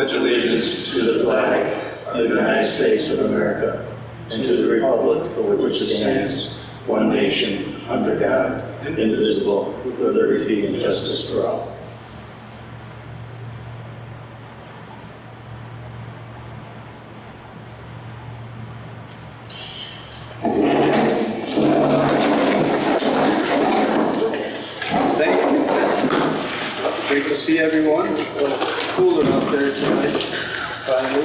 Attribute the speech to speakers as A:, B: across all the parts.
A: pledge allegiance to the flag of the United States of America and to the republic for which it stands, one nation, under God, indivisible, with liberty and justice for all.
B: Thank you. Great to see everyone. A little cooler out there tonight, finally.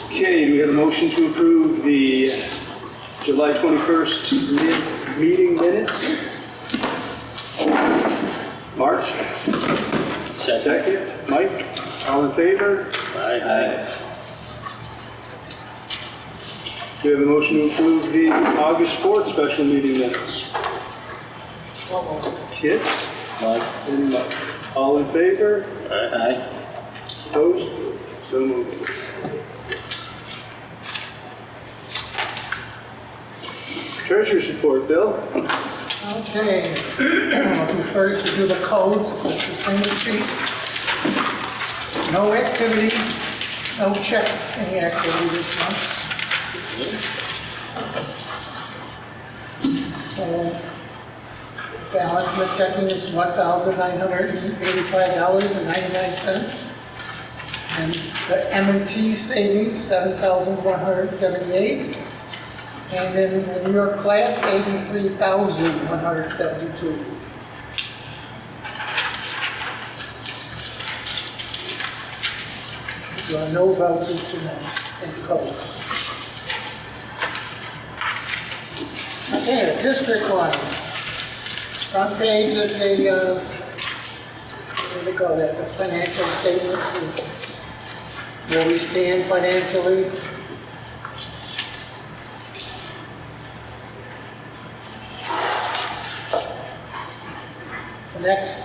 B: Okay, do we have a motion to approve the July 21st meeting minutes? Mark? Second. Mike? All in favor?
A: Aye.
B: Do we have a motion to approve the August 4th special meeting minutes? Kit? And Mike. All in favor?
A: Aye.
B: Opposed? So moved. Treasurer's report, Bill?
C: Okay, I'll do first to do the codes, that's the single sheet. No activity, no check any activity this month. So, balance in the checking is $1,985.99. And the M&T savings, $7,178. And in the New York class, $83,172. There are no vouchers tonight in code. Okay, the district one. Front page is the, what do they call that, the financial statement, where we stand financially. The next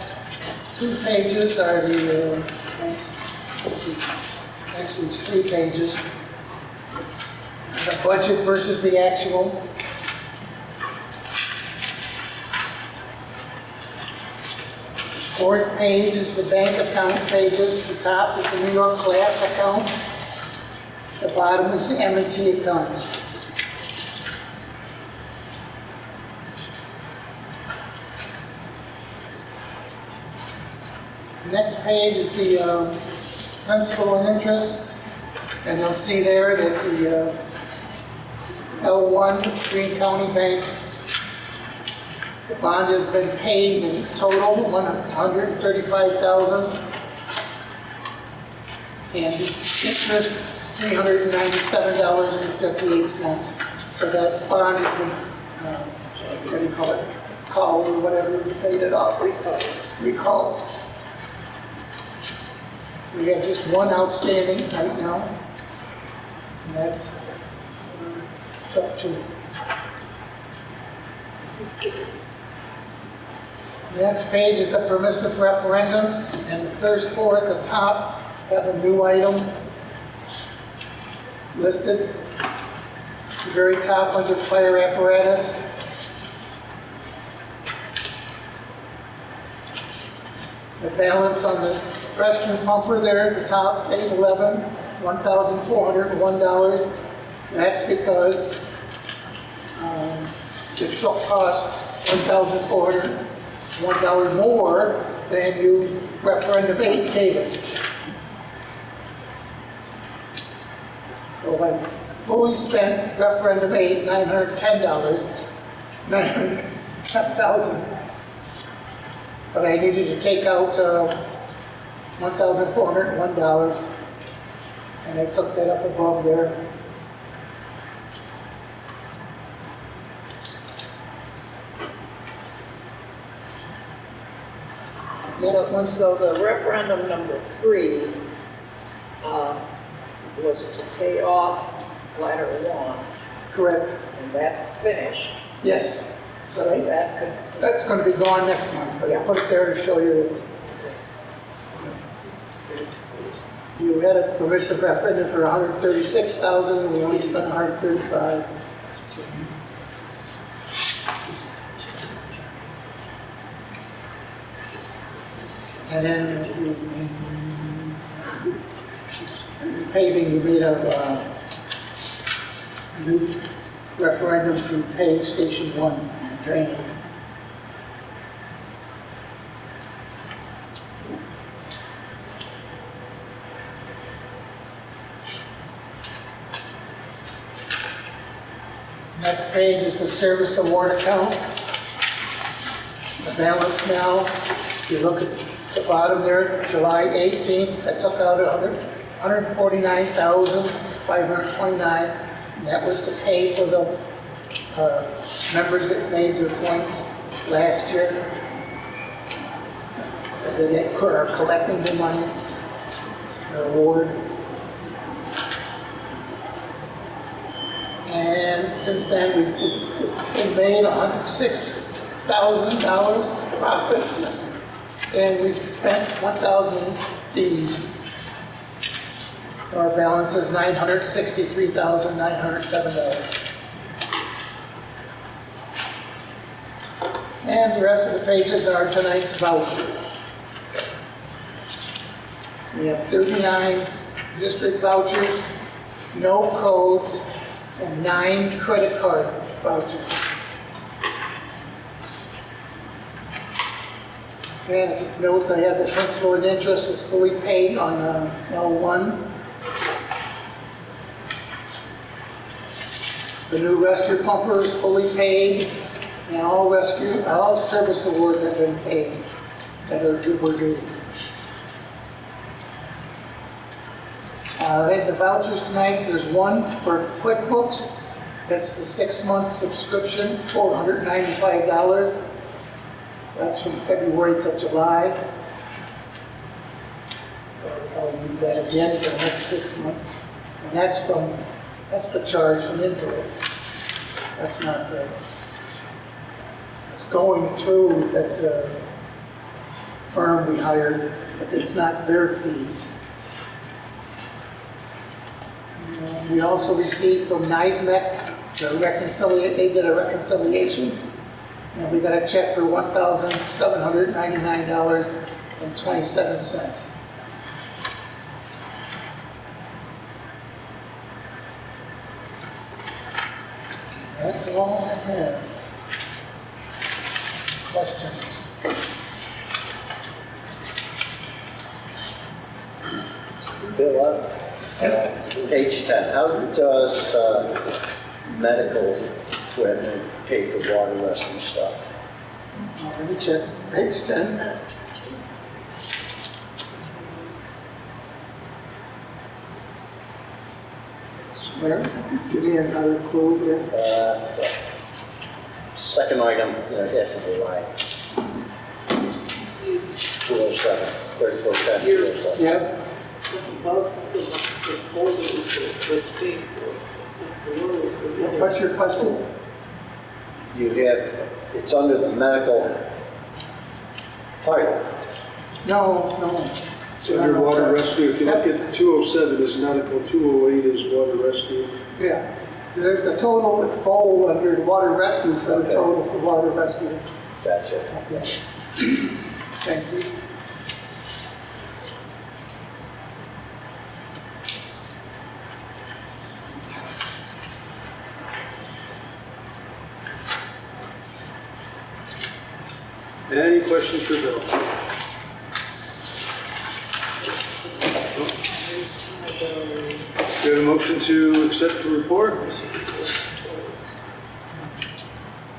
C: two pages are the, let's see, actually it's 3 pages. The budget versus the actual. Fourth page is the bank account pages. The top is the New York class account. The bottom is the M&T account. Next page is the principal and interest, and you'll see there that the L1 Green County Bank, the bond has been paid in total $135,000, and interest $397.58. So that bond has been, what do you call it, called or whatever, we paid it off, recalled. We have just one outstanding right now, and that's truck 2. The next page is the permissive referendums, and the first 4 at the top have a new item listed. The very top under fire apparatus. The balance on the rescue pumper there at the top, 811, $1,401. That's because it shall cost $1,401 more than you referendum 8 gave us. So I fully spent referendum 8, $910, $910,000. But I needed to take out $1,401, and I took that up above there. Next one.
D: So the referendum number 3 was to pay off ladder 1.
C: Correct.
D: And that's finished.
C: Yes.
D: So that could.
C: That's going to be gone next month, but I put it there to show you that you had a permissive referendum for $136,000, and we only spent $135,000. And then paving, you made a new referendum to pave Station 1 draining. Next page is the service award account. The balance now, if you look at the bottom there, July 18th, I took out $149,529. And that was to pay for the members that made their points last year. They are collecting the money, their award. And since then, we've made $106,000 profit, and we've spent $1,000 fees. Our balance is $963,907. And the rest of the pages are tonight's vouchers. We have 39 district vouchers, no codes, and 9 credit card vouchers. And just notes, I have the principal and interest is fully paid on L1. The new rescue pumper is fully paid, and all service awards have been paid that were due. In the vouchers tonight, there's one for QuickBooks. That's the 6-month subscription, $495. That's from February to July. I'll leave that again for the next 6 months. And that's the charge from Intel. That's not it's going through that firm we hired, but it's not their fee. We also received from NISMEC, they did a reconciliation, and we got a check for $1,799.27. That's all I have. Questions?
E: Bill, page 10, how does medical equipment pay for water rescue stuff?
C: Let me check. Page 10. Where? Give me another clue there.
E: Second item, has to be like 207, 3410, 207.
C: Yep.
D: Stuff above the folder is what's paid for. Stuff below is the.
C: What's your question?
E: You have, it's under the medical title.
C: No.
F: It's under water rescue. If you look at 207 is medical, 208 is water rescue.
C: Yeah. There's the total, it's bold under the water rescue for the total for water rescue.
E: Gotcha.
C: Okay. Thank you.
F: Any questions for Bill? Do you have a motion to accept the report?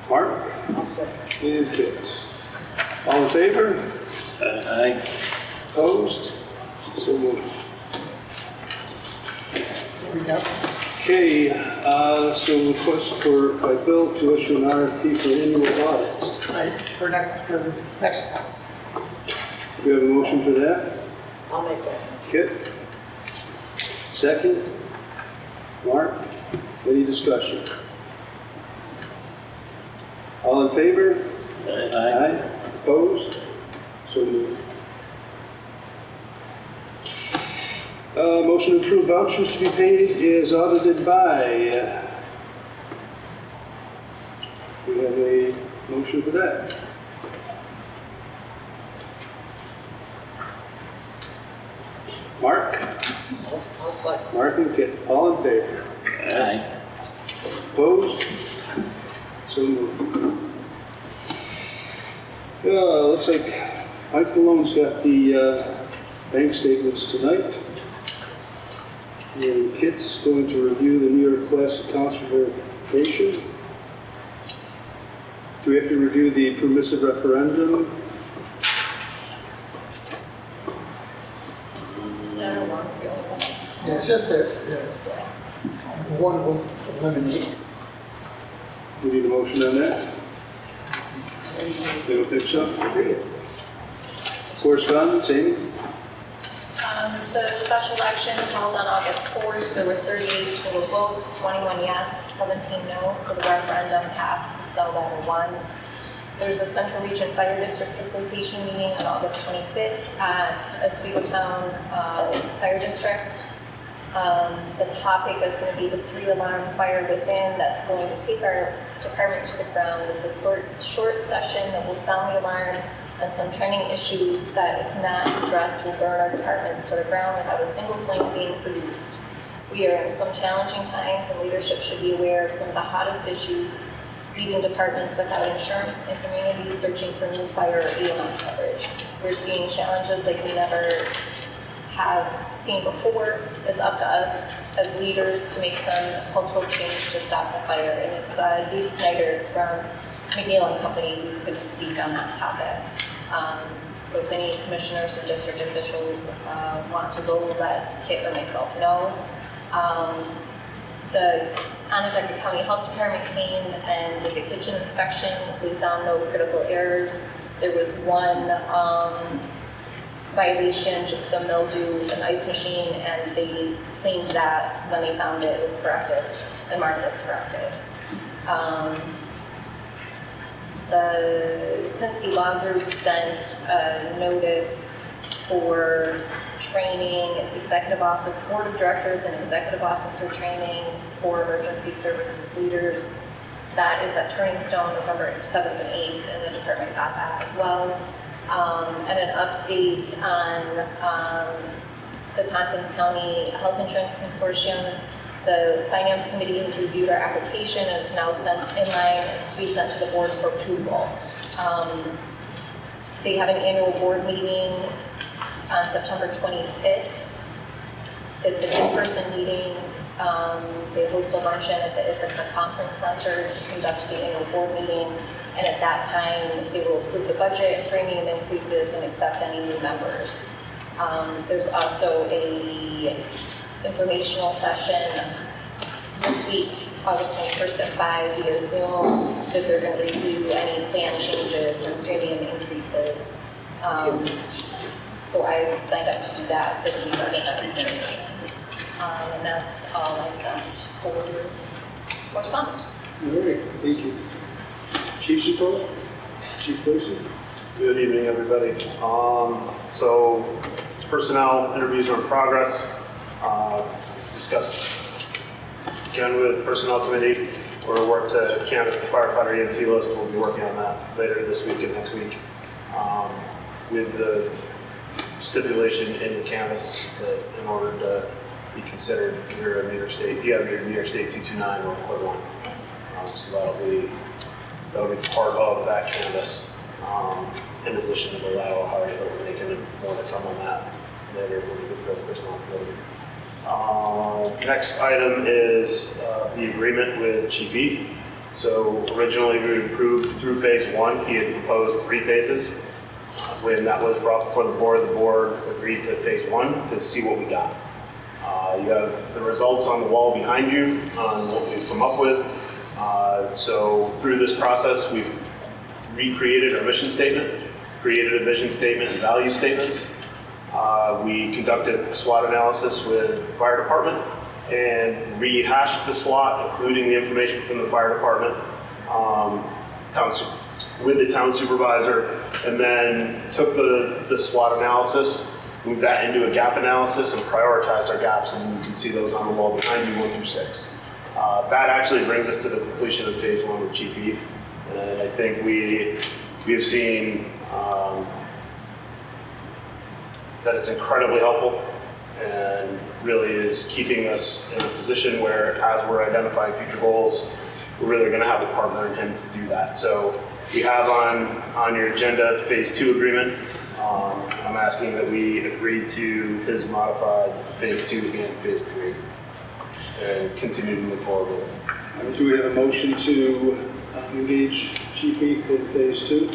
F: Mark? And Kit. All in favor?
A: Aye.
F: Opposed? So moved.
C: There we go.
F: Okay, so request by Bill to issue an RFP for annual audits.
C: Right, for the next time.
F: Do you have a motion for that?
D: I'll make that.
F: Kit? Second? Mark? Any discussion? All in favor?
A: Aye.
F: Opposed? So moved. Motion to approve vouchers to be paid is audited by. We have a motion for that.
C: I'll second.
F: Mark and Kit, all in favor?
A: Aye.
F: Opposed? So moved. Looks like Mike Malone's got the bank statements tonight. And Kit's going to review the New York class accounts for verification. Do we have to review the permissive referendum?
C: Yeah, it's just that one will eliminate.
F: We need a motion on that? You don't think so? Correspondence, Amy?
G: The special election held on August 4th, there were 38 total votes, 21 yes, 17 no, so the referendum passed to sell letter 1. There's a Central Region Fire Districts Association meeting on August 25th at Oswego Town Fire District. The topic is going to be the 3-alarm fire within that's going to take our department to the ground. It's a short session that will sound the alarm and some trending issues that, if not addressed, will burn our departments to the ground without a single flame being produced. We are in some challenging times, and leadership should be aware of some of the hottest issues leaving departments without insurance and communities searching for new fire or EMS coverage. We're seeing challenges like we never have seen before. It's up to us as leaders to make some cultural change to stop the fire. And it's Dave Snyder from McNeil and Company who's going to speak on that topic. So if any commissioners or district officials want to go, let Kit or myself know. The Onondaga County Health Department came and did the kitchen inspection. They found no critical errors. There was one violation, just some mildew, an ice machine, and they cleaned that when they found it. It was corrected and marked as corrected. The Penske Law Group sent a notice for training. It's executive office, board of directors and executive officer training for emergency services leaders. That is at Turning Stone, November 7th and 8th, and the department got that as well. And an update on the Tompkins County Health Insurance Consortium. The Finance Committee has reviewed our application and it's now sent in line to be sent to the board for approval. They have an annual board meeting on September 25th. It's an in-person meeting. They host a luncheon at the Ithaca Conference Center to conduct the annual board meeting. And at that time, they will approve the budget, premium increases, and accept any new members. There's also a informational session this week, August 21st at 5 via Zoom, that they're going to review any plan changes and premium increases. So I signed up to do that so that we can get that information. And that's all I've got for correspondence.
F: All right, thank you. Chief's report? Chief Lacey?
H: Good evening, everybody. So personnel interviews are in progress. Discussed again with personnel committee. We're work to canvass the firefighter EMT list. We'll be working on that later this week and next week. With the stipulation in the canvass that in order to be considered, you're a New York State, you have your New York State 229 or equivalent. So that'll be part of that canvass. In addition to the lateral hires that we're making, more to come on that later when we get to the personnel committee. Next item is the agreement with Chief Eve. So originally we approved through phase 1. He had proposed 3 phases. When that was brought before the board agreed to phase 1 to see what we got. You have the results on the wall behind you on what we've come up with. So through this process, we've recreated our mission statement, created a vision statement and value statements. We conducted a SWOT analysis with the fire department and rehashed the SWOT, including the information from the fire department, with the town supervisor, and then took the SWOT analysis, moved that into a gap analysis, and prioritized our gaps, and you can see those on the wall behind you, 1 through 6. That actually brings us to the completion of phase 1 with Chief Eve, and I think we have seen that it's incredibly helpful and really is keeping us in a position where, as we're identifying future goals, we're really going to have a partner in him to do that. So we have on your agenda phase 2 agreement. I'm asking that we agree to his modified phase 2 and phase 3 and continue to move forward with it.
F: Do we have a motion to engage Chief Eve in phase 2?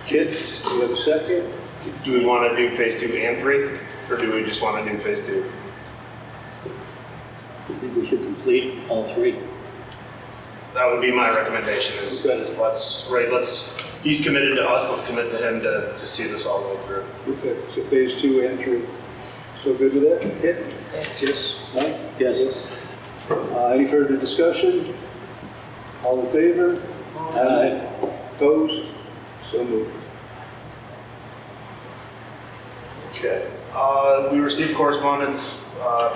F: Kit, do we have a second?
H: Do we want to do phase 2 and 3, or do we just want to do phase 2?
A: I think we should complete all 3.
H: That would be my recommendation is he's committed to us, let's commit to him to see this all go through.
F: Okay, so phase 2 and 3. Still good with that, Kit? Yes. Mike?
A: Yes.
F: Any further discussion? All in favor?
A: Aye.
F: Opposed? So moved.
H: Okay. We received correspondence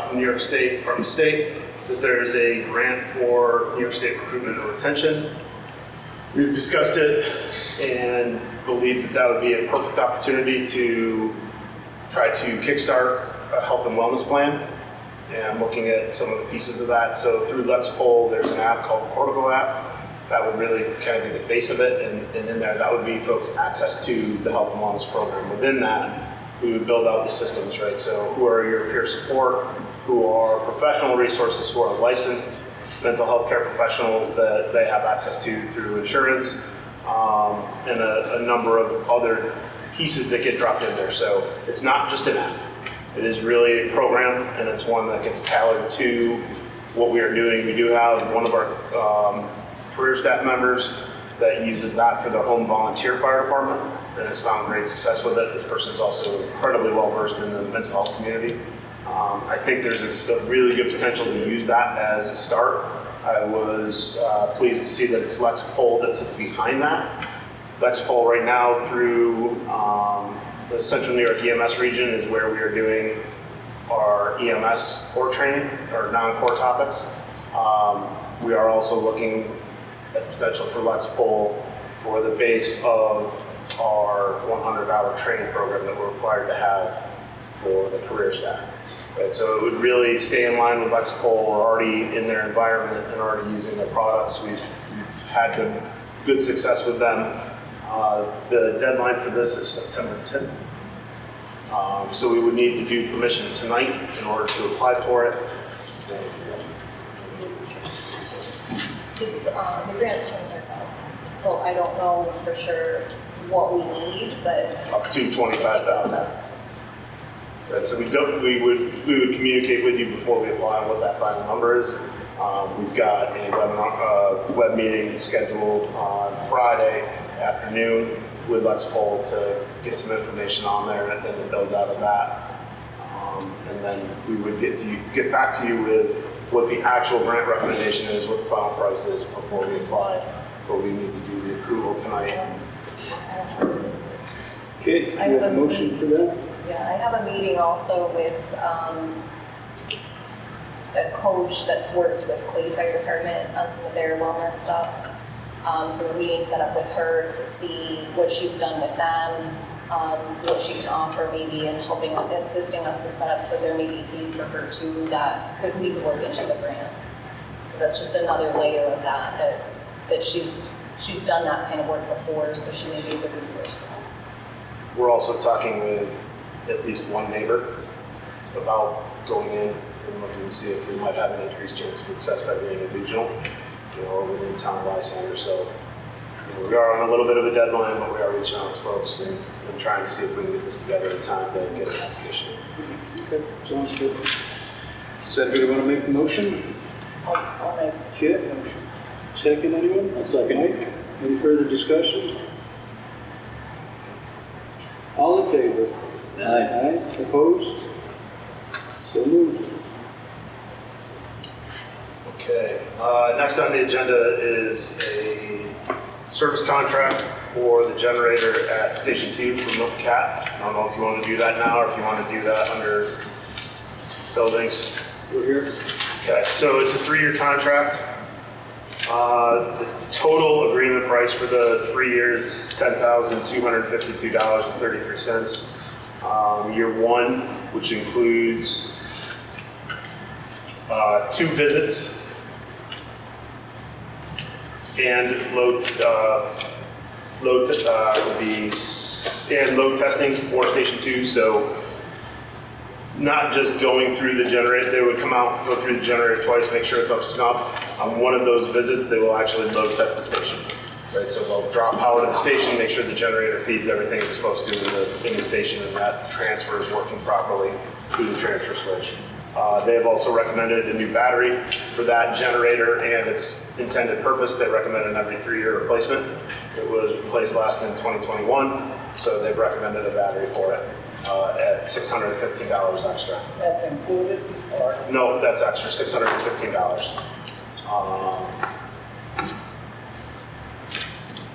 H: from New York State Department of State that there is a grant for New York State recruitment and retention. We've discussed it and believe that that would be a perfect opportunity to try to kickstart a health and wellness plan. And I'm looking at some of the pieces of that. So through Let's Poll, there's an app called the Cortico app. That would really kind of be the base of it. And in there, that would be folks' access to the health and wellness program. Within that, we would build out the systems, right? So who are your peer support, who are professional resources, who are licensed mental health care professionals that they have access to through insurance, and a number of other pieces that get dropped in there. So it's not just an app. It is really a program, and it's one that gets tailored to what we are doing. We do have one of our career staff members that uses that for their home volunteer fire department and has found great success with it. This person is also incredibly well versed in the mental health community. I think there's a really good potential to use that as a start. I was pleased to see that it's Let's Poll that sits behind that. Let's Poll right now through the Central New York EMS region is where we are doing our EMS core training, or non-core topics. We are also looking at the potential for Let's Poll for the base of our 100-hour training program that we're required to have for the career staff. Right, so it would really stay in line with Let's Poll. We're already in their environment and already using their products. We've had good success with them. The deadline for this is September 10th. So we would need to do permission tonight in order to apply for it.
G: It's, the grant's $25,000, so I don't know for sure what we need, but.
H: Up to $25,000. Right, so we would communicate with you before we apply on what that final number is. We've got a webinar, web meeting scheduled on Friday afternoon with Let's Poll to get some information on there and then build out of that. And then we would get back to you with what the actual grant recommendation is, what the final price is before we apply. But we need to do the approval tonight.
F: Okay, do you have a motion for that?
G: Yeah, I have a meeting also with a coach that's worked with Clay Fire Department on some of their wellness stuff. So we're meeting set up with her to see what she's done with them, what she can offer maybe in assisting us to set up, so there may be fees for her too that we could work into the grant. So that's just another layer of that she's done that kind of work before, so she may be a good resource for us.
H: We're also talking with at least one neighbor about going in and looking to see if we might have an increased chance of success by being a regional, or within town life center. So we are on a little bit of a deadline, but we are reaching out to folks and trying to see if we can get this together in time to get an application.
F: Okay, sounds good. Does anybody want to make the motion?
D: I'll make
F: Kit? Second, anyone?
A: I'll second.
F: Mike? Any further discussion? All in favor?
A: Aye.
F: Opposed? So moved.
H: Okay, next on the agenda is a service contract for the generator at Station 2 for Milk Cat. I don't know if you want to do that now or if you want to do that under buildings.
F: We're here.
H: Okay, so it's a 3-year contract. The total agreement price for the 3 years is $10,252.33. Year one, which includes 2 visits and load testing for Station 2. So not just going through the generator, they would come out, go through the generator twice, make sure it's up to snuff. On one of those visits, they will actually load test the station. Right, so they'll drop power to the station, make sure the generator feeds everything it's supposed to in the station, and that transfer is working properly through the transfer switch. They have also recommended a new battery for that generator and its intended purpose. They recommend an every 3-year replacement. It was replaced last in 2021, so they've recommended a battery for it at $615 extra.
C: That's included, or?
H: No, that's extra, $615.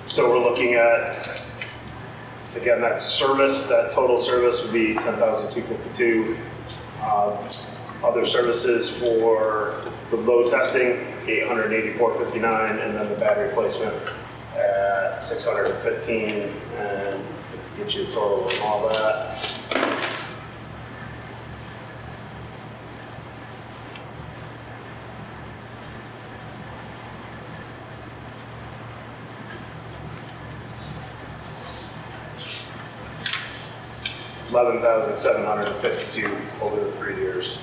H: So we're looking at, again, that service, that total service would be $10,252. Other services for the load testing, $884.59, and then the battery replacement at $615, and get you a total of all that. $11,752 over the 3 years,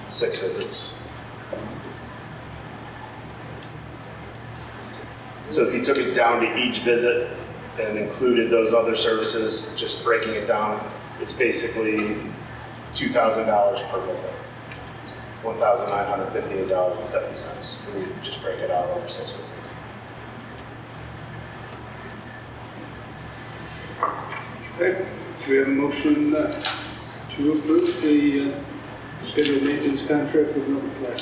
H: 6 visits. So if you took it down to each visit and included those other services, just breaking it down, it's basically $2,000 per visit, $1,958.70 when you just break it out over 6 visits.
F: Okay, do we have a motion to approve the scheduled maintenance contract with Milton Clay?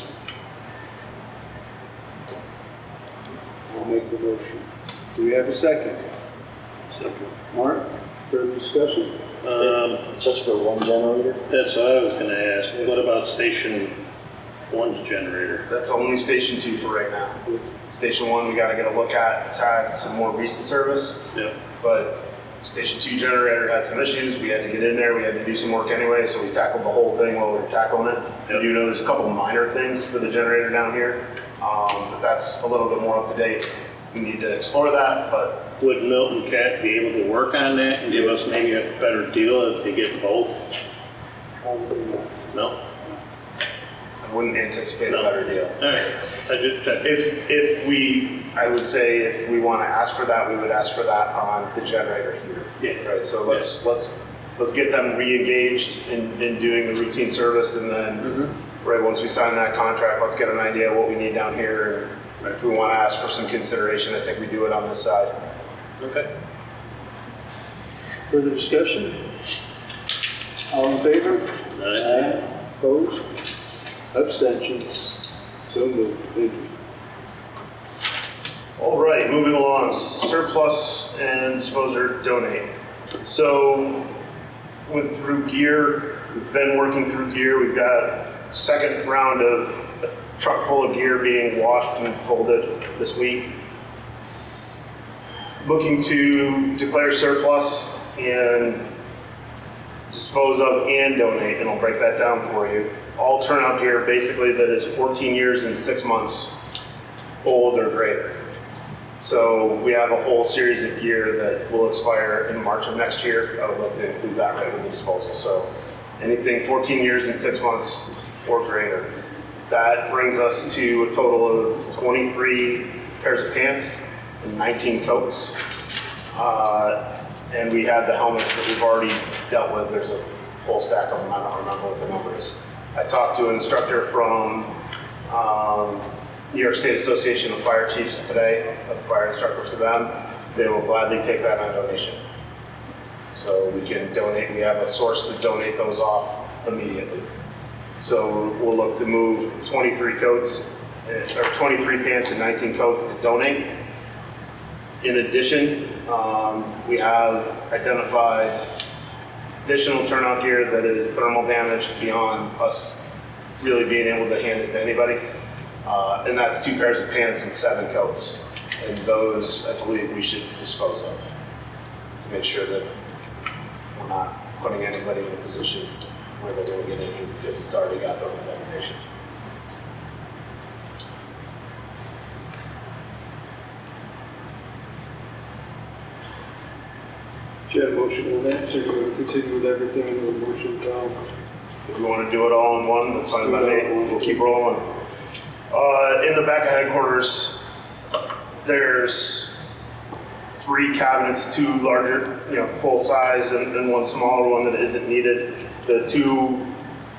F: I'll make the motion. Do we have a second? Second. Mark, further discussion?
A: Just for one generator?
I: That's what I was gonna ask. What about Station 1's generator?
H: That's only Station 2 for right now. Station 1, we gotta get a look at. It's had some more recent service,
I: Yep.
H: but Station 2 generator had some issues. We had to get in there. We had to do some work anyway, so we tackled the whole thing while we were tackling it.
I: Yep.
H: I do know there's a couple minor things for the generator down here, but that's a little bit more up to date. We need to explore that, but
I: Would Milton Cat be able to work on that and give us maybe a better deal if they get both? No?
H: I wouldn't anticipate a better deal.
I: All right, I just checked.
H: I would say if we want to ask for that, we would ask for that on the generator here.
I: Yeah.
H: Right, so let's get them re-engaged in doing the routine service, and then, right, once we sign that contract, let's get an idea of what we need down here. And if we want to ask for some consideration, I think we do it on this side.
I: Okay.
F: Further discussion? All in favor?
I: Aye.
F: Opposed? Abstentions? So moved. Thank you.
H: All right, moving along, surplus and dispose or donate. So, went through gear, we've been working through gear. We've got second round of a truck full of gear being washed and folded this week. Looking to declare surplus and dispose of and donate, and I'll break that down for you. All turnout gear basically that is 14 years and 6 months old or greater. So we have a whole series of gear that will expire in March of next year. I would like to include that right with the disposal. So anything 14 years and 6 months or greater. That brings us to a total of 23 pairs of pants and 19 coats. And we have the helmets that we've already dealt with. There's a whole stack of them. I don't remember what the number is. I talked to an instructor from New York State Association of Fire Chiefs today, a fire instructor for them. They will gladly take that on donation. So we can donate, we have a source to donate those off immediately. So we'll look to move 23 coats, or 23 pants and 19 coats to donate. In addition, we have identified additional turnout gear that is thermal damage beyond us really being able to hand it to anybody. And that's 2 pairs of pants and 7 coats. And those, I believe, we should dispose of to make sure that we're not putting anybody in a position where they're going to get injured because it's already got thermal degradation.
F: Do you have a motion on that, so you're going to continue with everything in the motion, Tom?
H: If you want to do it all in one, that's fine by me. We'll keep rolling. In the back of headquarters, there's 3 cabinets, 2 larger, full size, and 1 smaller one that isn't needed. The 2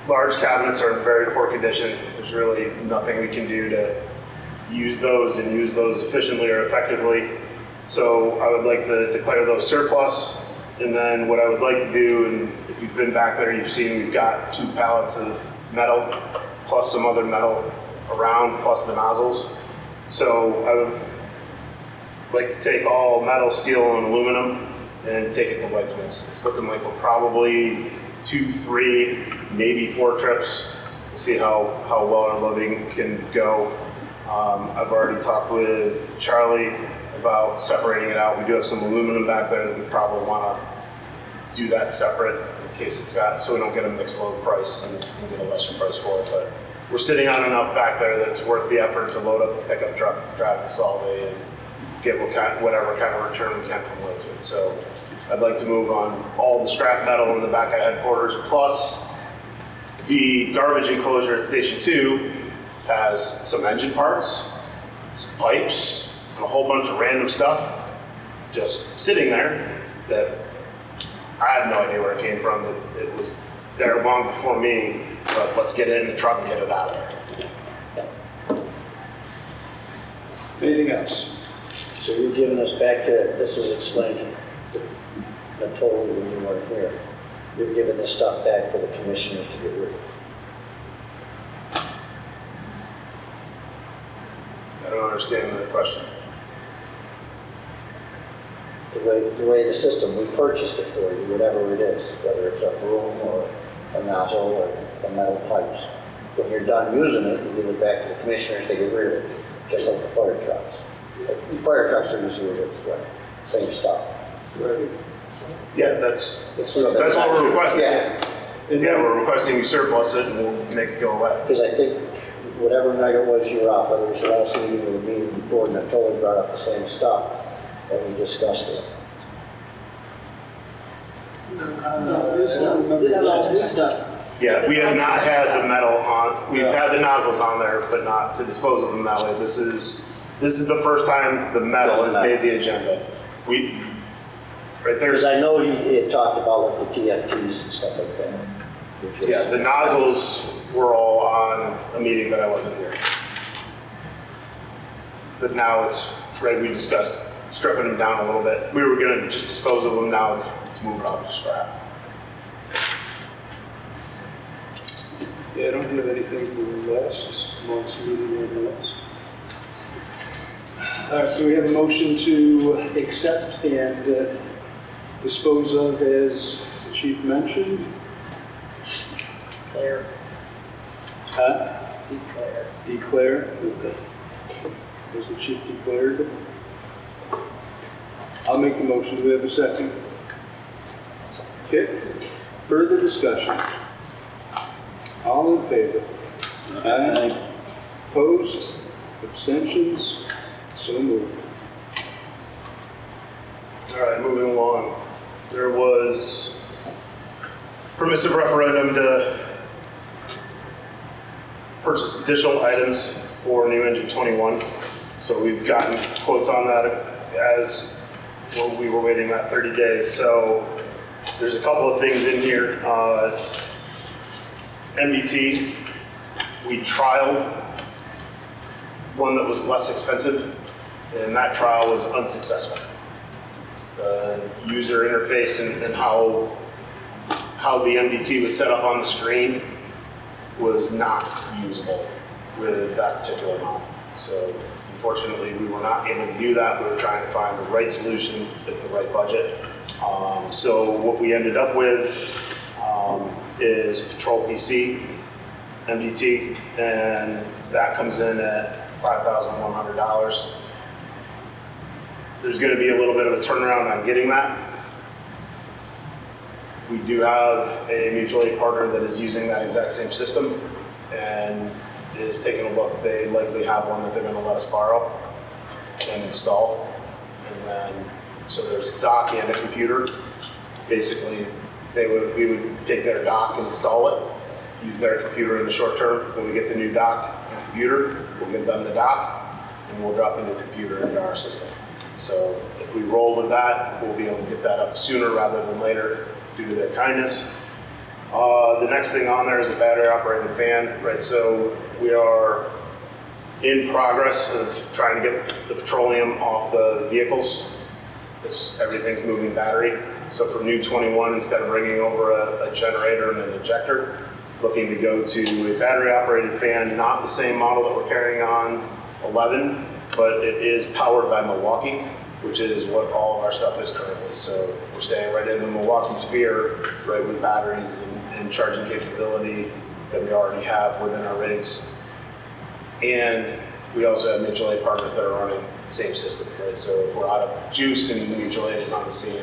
H: large cabinets are in very poor condition. There's really nothing we can do to use those and use those efficiently or effectively. So I would like to declare those surplus. And then what I would like to do, and if you've been back there, you've seen we've got 2 pallets of metal, plus some other metal around, plus the nozzles. So I would like to take all metal, steel, and aluminum and take it to Wedsman's. It's looking like we're probably 2, 3, maybe 4 trips. We'll see how well our loading can go. I've already talked with Charlie about separating it out. We do have some aluminum back there that we probably want to do that separate in case it's got, so we don't get a mixed load price and get a lesser price for it. But we're sitting on enough back there that it's worth the effort to load up the pickup truck, drive to Solvay, and get whatever kind of return we can from Wedsman. So I'd like to move on all the scrap metal in the back of headquarters, plus the garbage enclosure at Station 2 has some engine parts, some pipes, and a whole bunch of random stuff just sitting there that I have no idea where it came from. It was there long before me, but let's get it in the truck and get it out of there.
F: Anything else?
E: So you're giving us back to, this was explained totally when you weren't here. You're giving this stuff back for the commissioners to get rid of.
H: I don't understand the question.
E: The way the system, we purchased it for you, whatever it is, whether it's a broom or a nozzle or the metal pipes. When you're done using it, you give it back to the commissioners to get rid of it, just like the fire trucks. Like, the fire trucks are usually this way, same stuff.
F: Right.
H: Yeah, that's
E: So
H: what we're requesting.
E: Yeah,
H: Yeah, we're requesting you surplus it and we'll make it go away.
E: because I think whatever night it was you were off, whether it was the last meeting or the meeting before, and I totally brought up the same stuff, and we discussed it.
D: This is all new stuff.
H: Yeah, we have not had the metal on, we've had the nozzles on there, but not to dispose of them that way. This is the first time the metal has made the agenda. Right there's,
E: Because I know he had talked about like the TFTs and stuff like that. Which was,
H: yeah, the nozzles were all on a meeting that I wasn't here. But now it's, right, we discussed stripping them down a little bit. We were gonna just dispose of them, now it's moving off to scrap.
F: Yeah, I don't have anything for last month's meeting or minutes. All right, so we have a motion to accept and dispose of, as the chief mentioned.
E: Declare.
F: Huh?
E: Declare.
F: Declare. Okay. Was the chief declared? I'll make the motion. Do we have a second? Okay. Further discussion? All in favor? Aye. Opposed? Abstentions? So moved.
H: All right, moving along. There was permissive referendum to purchase additional items for new engine 21. So we've gotten quotes on that as well, we were waiting that 30 days. So there's a couple of things in here. MBT, we trialed one that was less expensive, and that trial was unsuccessful. The user interface and how the MBT was set up on the screen was not usable with that particular model. So unfortunately, we were not able to do that. We were trying to find the right solution at the right budget. So what we ended up with is Patrol PC, MDT, and that comes in at $5,100. There's going to be a little bit of a turnaround on getting that. We do have a mutual aid partner that is using that exact same system and is taking a look. They likely have one that they're going to let us borrow and install. And then, so there's a dock and a computer. Basically, we would take their dock and install it, use their computer in the short term. When we get the new dock and computer, we'll give them the dock, and we'll drop the new computer into our system. So if we roll with that, we'll be able to get that up sooner rather than later due to their kindness. The next thing on there is a battery operated fan, right? So we are in progress of trying to get the petroleum off the vehicles because everything's moving battery. So for new 21, instead of bringing over a generator and an injector, looking to go to a battery operated fan, not the same model that we're carrying on 11, but it is powered by Milwaukee, which is what all of our stuff is currently. So we're staying right in the Milwaukee sphere, right, with batteries and charging capability that we already have within our rigs. And we also have mutual aid partners that are running the same system, right? So if we're out of juice and mutual aid is on the scene,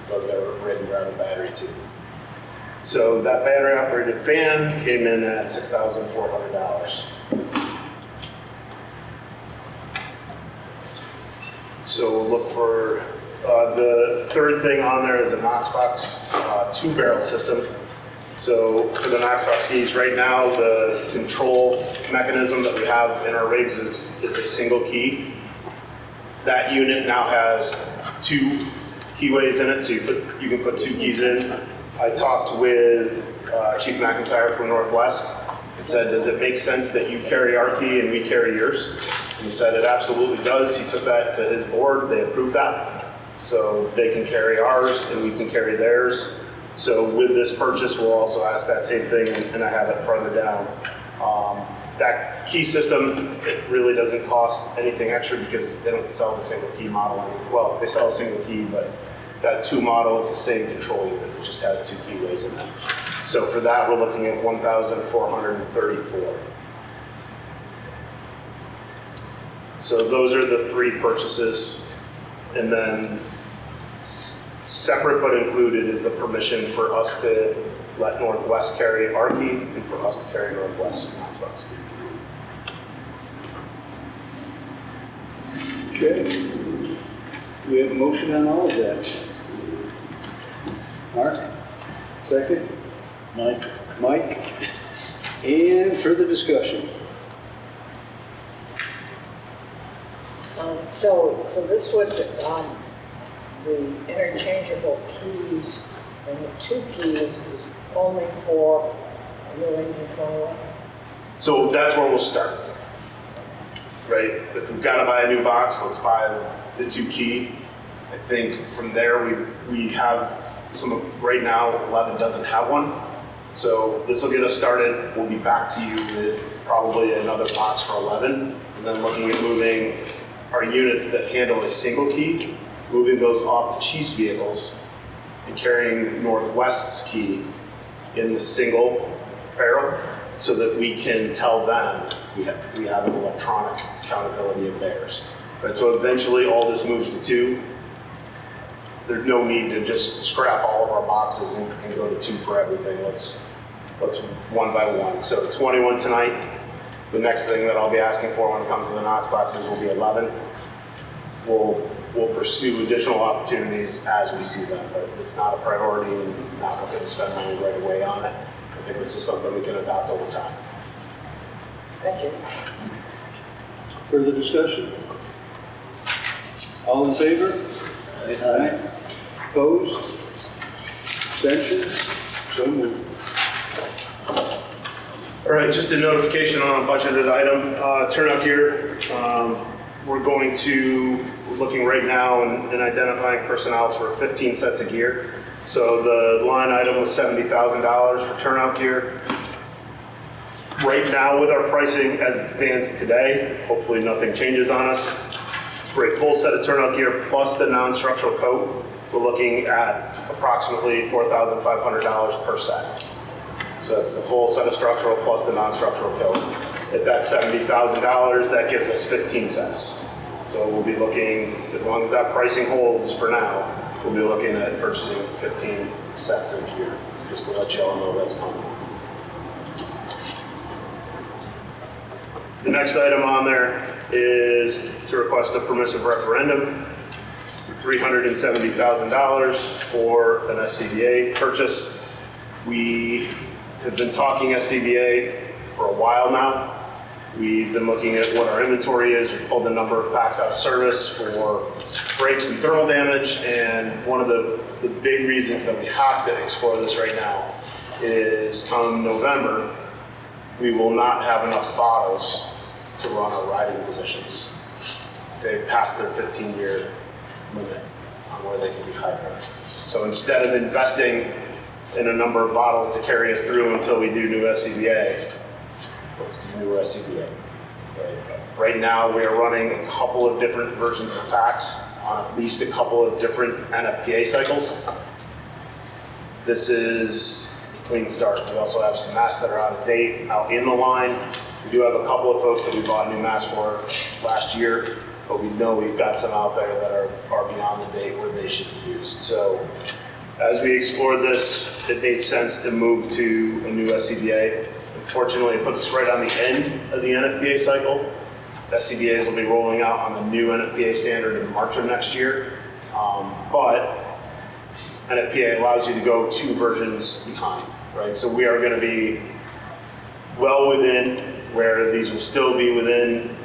H: go to their rig and grab a battery too. So that battery operated fan came in at $6,400. So we'll look for, the third thing on there is a Knox box 2-barrel system. So for the Knox box keys, right now the control mechanism that we have in our rigs is a single key. That unit now has 2 keyways in it, so you can put 2 keys in. I talked with Chief McIntyre from Northwest and said, does it make sense that you carry our key and we carry yours? And he said it absolutely does. He took that to his board, they approved that. So they can carry ours and we can carry theirs. So with this purchase, we'll also ask that same thing, and I have it further down. That key system, it really doesn't cost anything extra because they don't sell the single key model anymore. Well, they sell a single key, but that 2 model, it's the same control unit. It just has 2 keyways in it. So for that, we're looking at $1,434. So those are the 3 purchases. And then separate but included is the permission for us to let Northwest carry our key and for us to carry Northwest Knox.
F: Okay. We have a motion on all of that. Mark? Second? Mike? And further discussion?
D: So this would, the interchangeable keys and the 2 keys is only for a new engine 21?
H: So that's where we'll start, right? If we've got to buy a new box, let's buy the 2 key. I think from there we have right now 11 doesn't have one. So this will get us started. We'll be back to you with probably another box for 11, and then looking at moving our units that handle a single key, moving those off the Chiefs vehicles and carrying Northwest's key in the single barrel so that we can tell them we have an electronic accountability of theirs. Right, so eventually all this moves to 2. There's no need to just scrap all of our boxes and go to 2 for everything. Let's one by one. So 21 tonight. The next thing that I'll be asking for when it comes to the Knox boxes will be 11. We'll pursue additional opportunities as we see them, but it's not a priority and not looking to spend money right away on it. I think this is something we can adopt over time.
D: Thank you.
F: Further discussion? All in favor? Aye. Opposed? Abstentions? So moved.
H: All right, just a notification on a budgeted item. Turnout gear, we're looking right now and identifying personnel for 15 sets of gear. So the line item was $70,000 for turnout gear. Right now with our pricing as it stands today, hopefully nothing changes on us. For a full set of turnout gear plus the non-structural coat, we're looking at approximately $4,500 per set. So that's the full set of structural plus the non-structural coat. At that $70,000, that gives us 15 sets. So we'll be looking, as long as that pricing holds for now, we'll be looking at purchasing 15 sets of gear, just to let you all know that's coming. The next item on there is to request a permissive referendum for $370,000 for an SCBA purchase. We have been talking SCBA for a while now. We've been looking at what our inventory is. We've pulled the number of packs out of service for brakes and thermal damage, and one of the big reasons that we have to explore this right now is come November, we will not have enough bottles to run our riding positions. They passed their 15-year limit on where they can be high priced. So instead of investing in a number of bottles to carry us through until we do new SCBA, let's do new SCBA. Right now, we are running a couple of different versions of packs on at least a couple of different NFPA cycles. This is a clean start. We also have some masks that are out of date, out in the line. We do have a couple of folks that we bought new masks for last year, but we know we've got some out there that are beyond the date where they should be used. So as we explored this, it made sense to move to a new SCBA. Unfortunately, it puts us right on the end of the NFPA cycle. SCBAs will be rolling out on the new NFPA standard in March of next year. But NFPA allows you to go 2 versions behind, right? So we are going to be well within where these will still be within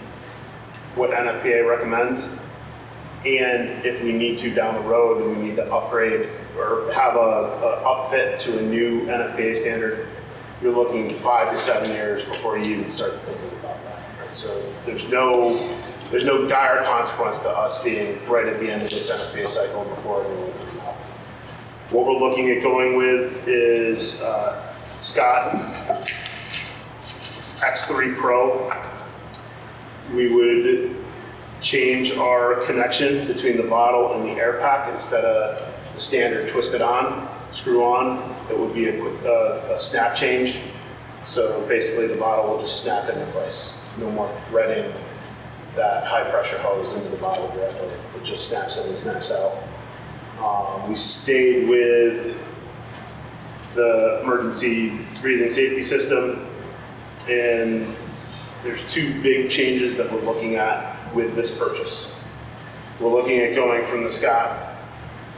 H: what NFPA recommends. And if we need to down the road and we need to upgrade or have a upfit to a new NFPA standard, you're looking 5 to 7 years before you even start thinking about that. Right? So there's no dire consequence to us being right at the end of this NFPA cycle before anyone comes out. What we're looking at going with is Scott X3 Pro. We would change our connection between the bottle and the air pack. Instead of the standard twisted on, screw on, it would be a snap change. So basically the bottle will just snap into place. No more threading that high pressure hose into the bottle directly. It just snaps in and snaps out. We stayed with the emergency breathing safety system, and there's 2 big changes that we're looking at with this purchase. We're looking at going from the Scott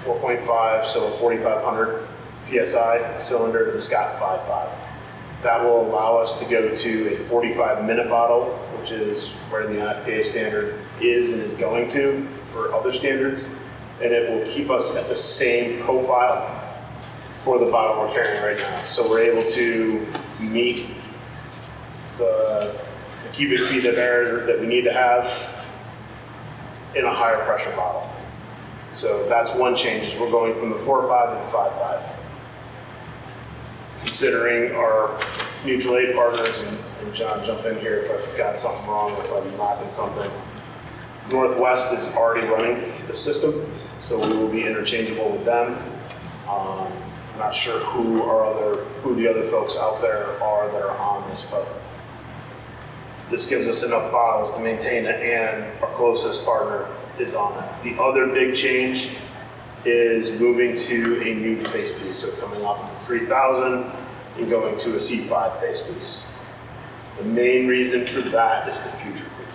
H: 4.5, so a 4,500 PSI cylinder, to the Scott 5.5. That will allow us to go to a 45-minute bottle, which is where the NFPA standard is and is going to for other standards. And it will keep us at the same profile for the bottle we're carrying right now. So we're able to meet the cubic feet of air that we need to have in a higher pressure bottle. So that's one change. We're going from the 4.5 to the 5.5. Considering our mutual aid partners, and John, jump in here if I've got something wrong, if I'm lacking something. Northwest is already running the system, so we will be interchangeable with them. I'm not sure who the other folks out there are that are on this, but this gives us enough bottles to maintain it, and our closest partner is on it. The other big change is moving to a new face piece, so coming off of the 3000 and going to a C5 face piece. The main reason for that is to future-proof.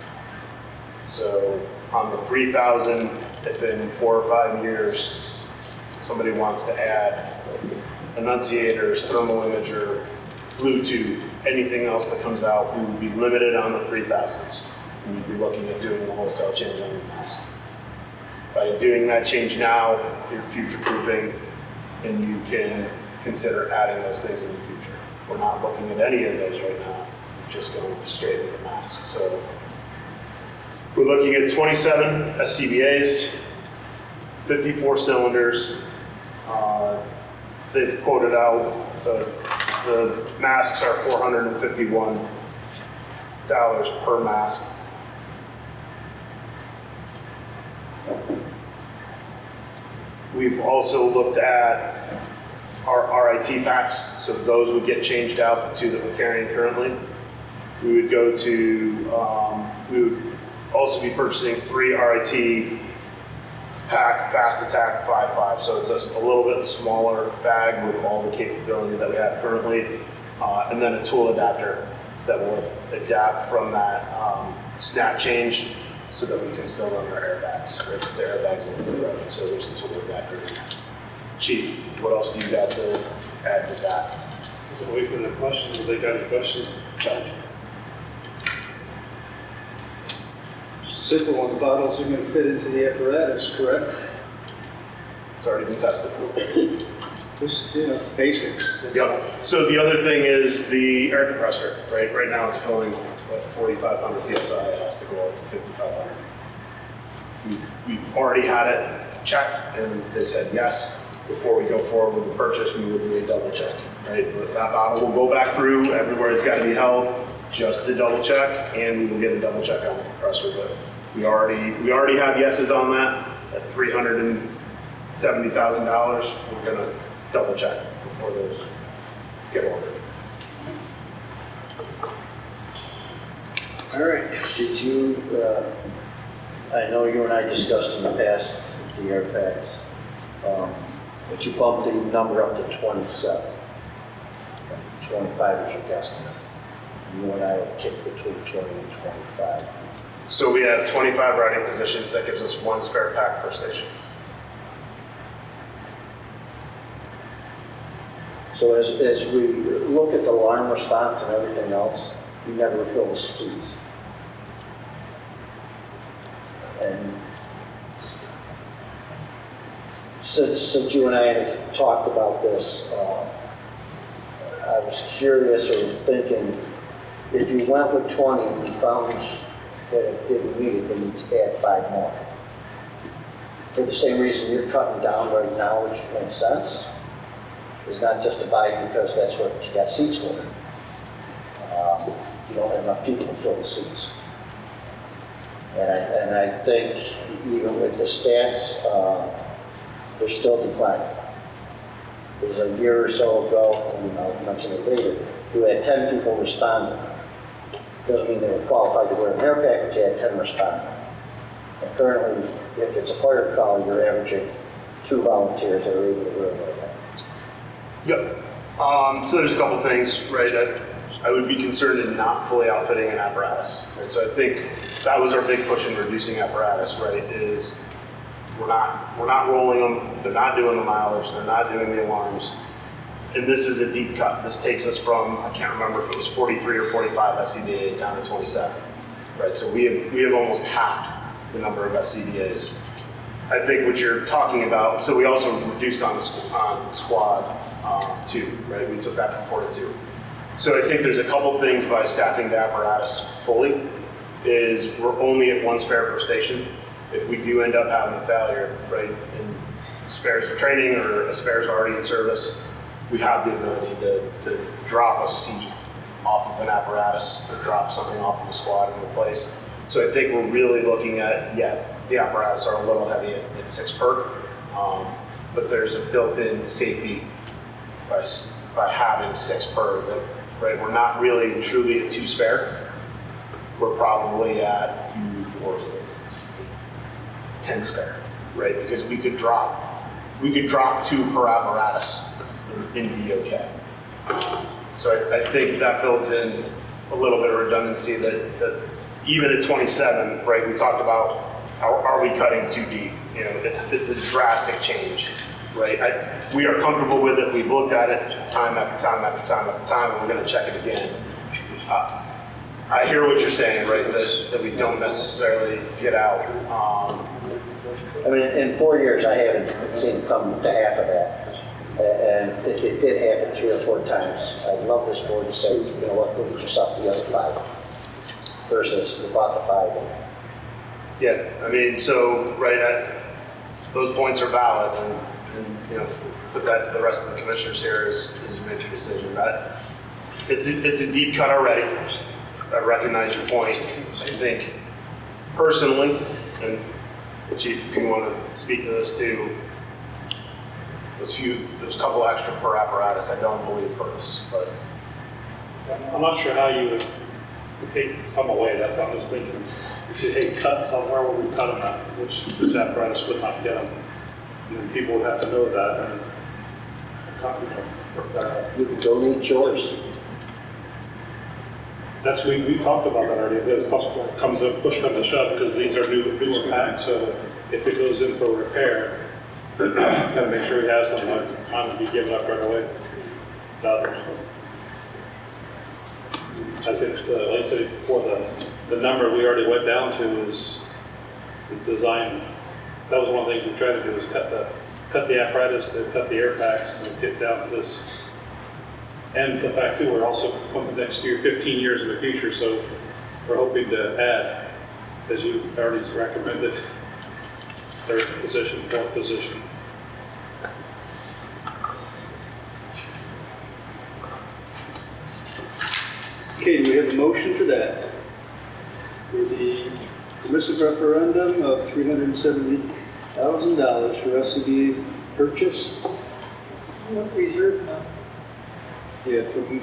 H: So on the 3000, if in 4 or 5 years somebody wants to add enunciators, thermal imager, Bluetooth, anything else that comes out, we will be limited on the 3000s. And you'd be looking at doing the wholesale change on your mask. By doing that change now, you're future-proofing, and you can consider adding those things in the future. We're not looking at any of those right now, we're just going straight with the mask. So we're looking at 27 SCBAs, 54 cylinders. They've quoted out the masks are $451 per mask. We've also looked at our RIT packs, so those would get changed out, the 2 that we're carrying currently. We would go to, we would also be purchasing 3 RIT PAC Fast Attack 5.5. So it's a little bit smaller bag with all the capability that we have currently. And then a tool adapter that will adapt from that snap change so that we can still run our airbags. Right? The airbags in the road, so there's a tool adapter. Chief, what else do you got to add to that?
F: So wait for the questions, if they got any questions. Just a simple one, the bottles are gonna fit into the apparatus, correct?
H: It's already been tested.
F: Just, basics.
H: Yep. So the other thing is the air compressor, right? Right now it's filling at 4,500 PSI, it has to go up to 5,500. We've already had it checked and they said yes. Before we go forward with the purchase, we will do a double check, right? That bottle will go back through everywhere it's got to be held just to double check, and we will get a double check on the compressor. But we already have yeses on that at $370,000. We're gonna double check before those get ordered.
E: All right, did you, I know you and I discussed in the past the air packs, but you bumped the number up to 27. 25 is your guesstimate. You and I had kicked between 20 and 25.
H: So we have 25 riding positions. That gives us 1 spare pack per station.
E: So as we look at the alarm response and everything else, you never fill the seats. And since you and I had talked about this, I was curious or thinking, if you went with 20 and you found that it didn't meet it, then you'd add 5 more. For the same reason you're cutting down right now, which makes sense, is not just to buy because that's what you got seats for. You don't have enough people to fill the seats. And I think even with the stats, they're still declining. It was a year or so ago, and I'll mention it later, you had 10 people responding. Doesn't mean they were qualified to wear an air pack, but you had 10 responding. And currently, if it's a fire call, you're averaging 2 volunteers that are able to wear an air pack.
H: Yep. So there's a couple things, right? I would be concerned in not fully outfitting an apparatus. Right? So I think that was our big push in reducing apparatus, right? Is we're not rolling them, they're not doing the mileage, they're not doing the alarms. And this is a deep cut. This takes us from, I can't remember if it was 43 or 45 SCBA down to 27, right? So we have almost halved the number of SCBAs. I think what you're talking about, so we also reduced on squad 2, right? We took that from 4 to 2. So I think there's a couple things by staffing the apparatus fully, is we're only at 1 spare per station. If we do end up having a failure, right, and spares are training or a spares already in service, we have the ability to drop a seat off of an apparatus or drop something off of a squad in replace. So I think we're really looking at, the apparatus are a little heavy at 6 per, but there's a built-in safety by having 6 per. That, right, we're not really truly at 2 spare. We're probably at 10 spare, right? Because we could drop 2 per apparatus and be okay. So I think that builds in a little bit of redundancy that even at 27, right? We talked about are we cutting too deep? You know, it's a drastic change, right? We are comfortable with it. We've looked at it time after time after time after time, and we're going to check it again. I hear what you're saying, right? That we don't necessarily get out.
E: I mean, in 4 years, I haven't seen it come to half of that. And it did happen 3 or 4 times. I'd love this board to say, you know what, go get yourself the other 5 versus you bought the 5.
H: Yeah, I mean, so, right, those points are valid, and you know, put that to the rest of the commissioners here is make a decision. That it's a deep cut already. I recognize your point. I think personally, and Chief, if you want to speak to this too, there's a couple extra per apparatus I don't believe hurt us, but
J: I'm not sure how you would we take some away, that's what I was thinking. If you hate cut somewhere, where we cut them at, which the apparatus would not get them. And then people would have to know that and,
E: You can donate yours.
J: that's, we talked about that already, if this push comes to shove, because these are newer packs, so if it goes in for repair, gotta make sure we have some, mine would be given up right away. I think, like I said before, the number we already went down to is design. That was one of the things we tried to do, is cut the apparatus, to cut the air packs, and get down to this. And the fact too, we're also going to next year, 15 years in the future, so we're hoping to add, as you already recommended, third position, fourth position.
B: Okay, do we have a motion for that? For the permissive referendum of $370,000 for SCBA purchase?
C: What reserve now?
B: Yeah, from,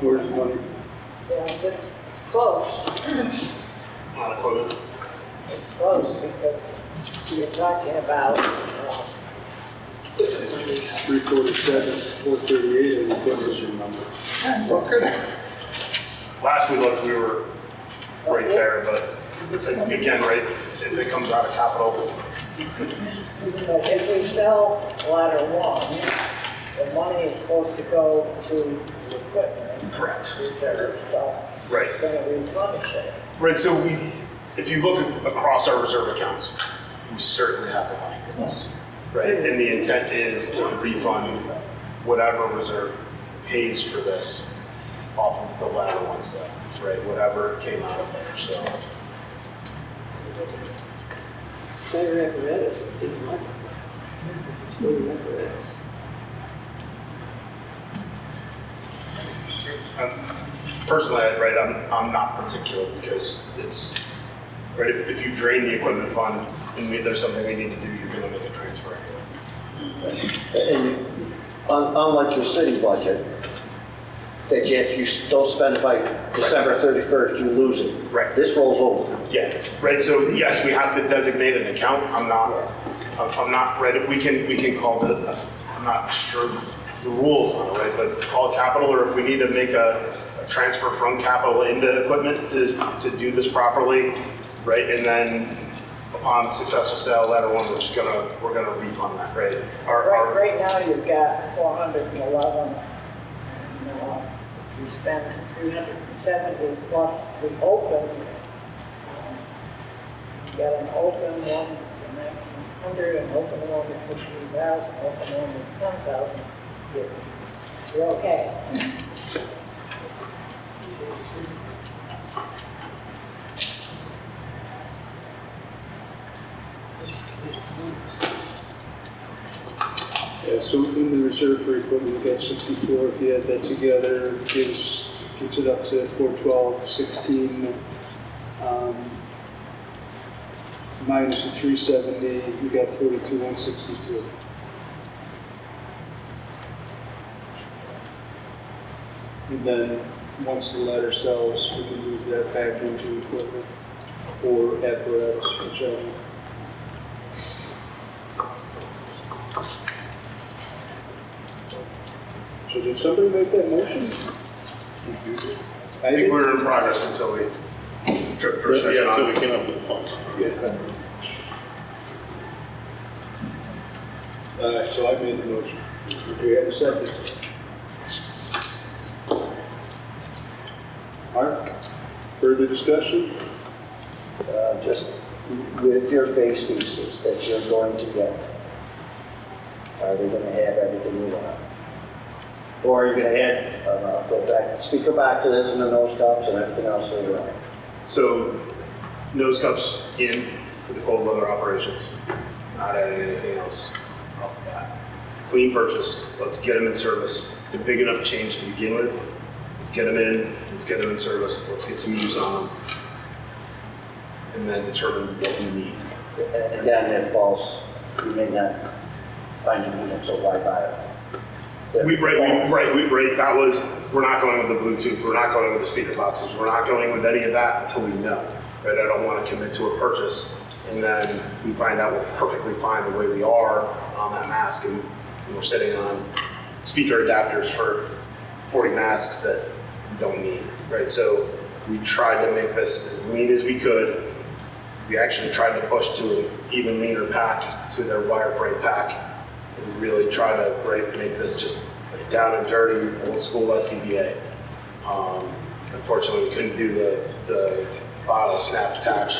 B: where's the money?
D: Yeah, it's close.
H: On equipment.
D: It's close because you're talking about,
B: 347, 438, and the equipment number.
C: Look at it.
H: Last we looked, we were right there, but again, right, if it comes out of capital,
D: if we sell ladder one, the money is supposed to go to the equipment
H: correct.
D: reserve, so
H: Right.
D: it's gonna replenish it.
H: Right, so if you look across our reserve accounts, we certainly have the money for this, right? And the intent is to refund whatever reserve pays for this off of the ladder one sale, right? Whatever came out of there, so.
D: Fire apparatus, it seems like. It's fire apparatus.
H: Personally, right, I'm not particular because it's, right, if you drain the equipment fund and there's something we need to do, you're gonna make a transfer anyway.
E: And unlike your city budget, that if you don't spend it by December 31st, you lose it.
H: Right.
E: This rolls over.
H: Yeah, right, so yes, we have to designate an account, I'm not ready, we can call it, I'm not sure the rules on it, right, but call it capital, or if we need to make a transfer from capital into equipment to do this properly, right, and then upon successful sale, ladder one, we're gonna refund that, right?
D: Right now, you've got 411. If you spend 370 plus the open, you got an open one for 1,900, an open one for 15,000, open one for 10,000. You're okay.
B: Yeah, so in the reserve for equipment, we got 64. If you add that together, gets it up to 412.16. Minus the 370, we got 42,162. And then once the ladder sells, we can move that back into equipment or apparatus, whichever. So did somebody make that motion?
H: I think we're in progress until we present
I: Yeah,
H: on.
I: until we came up with the funds.
B: So I made the motion. Do we have a second? Mark, further discussion?
E: Just with your face pieces that you're going to get, are they going to have everything you want? Or are you going to add, go back to speaker boxes and the nose cups and everything else later on?
H: So, nose cups in for the cold weather operations, not adding anything else off the bat. Clean purchase, let's get them in service. It's a big enough change to begin with. Let's get them in, let's get them in service, let's get some use on them. And then determine what we need.
E: And again, it falls, you may not find a unit, so why buy it?
H: Right, that was we're not going with the Bluetooth, we're not going with the speaker boxes, we're not going with any of that until we know, right? I don't want to commit to a purchase and then we find out we're perfectly fine the way we are on that mask and we're sitting on speaker adapters for 40 masks that we don't need, right? So we tried to make this as lean as we could. We actually tried to push to an even leaner pack, to their wireframe pack, and really try to make this just like down and dirty, old school SCBA. Unfortunately, we couldn't do the bottle snap attach,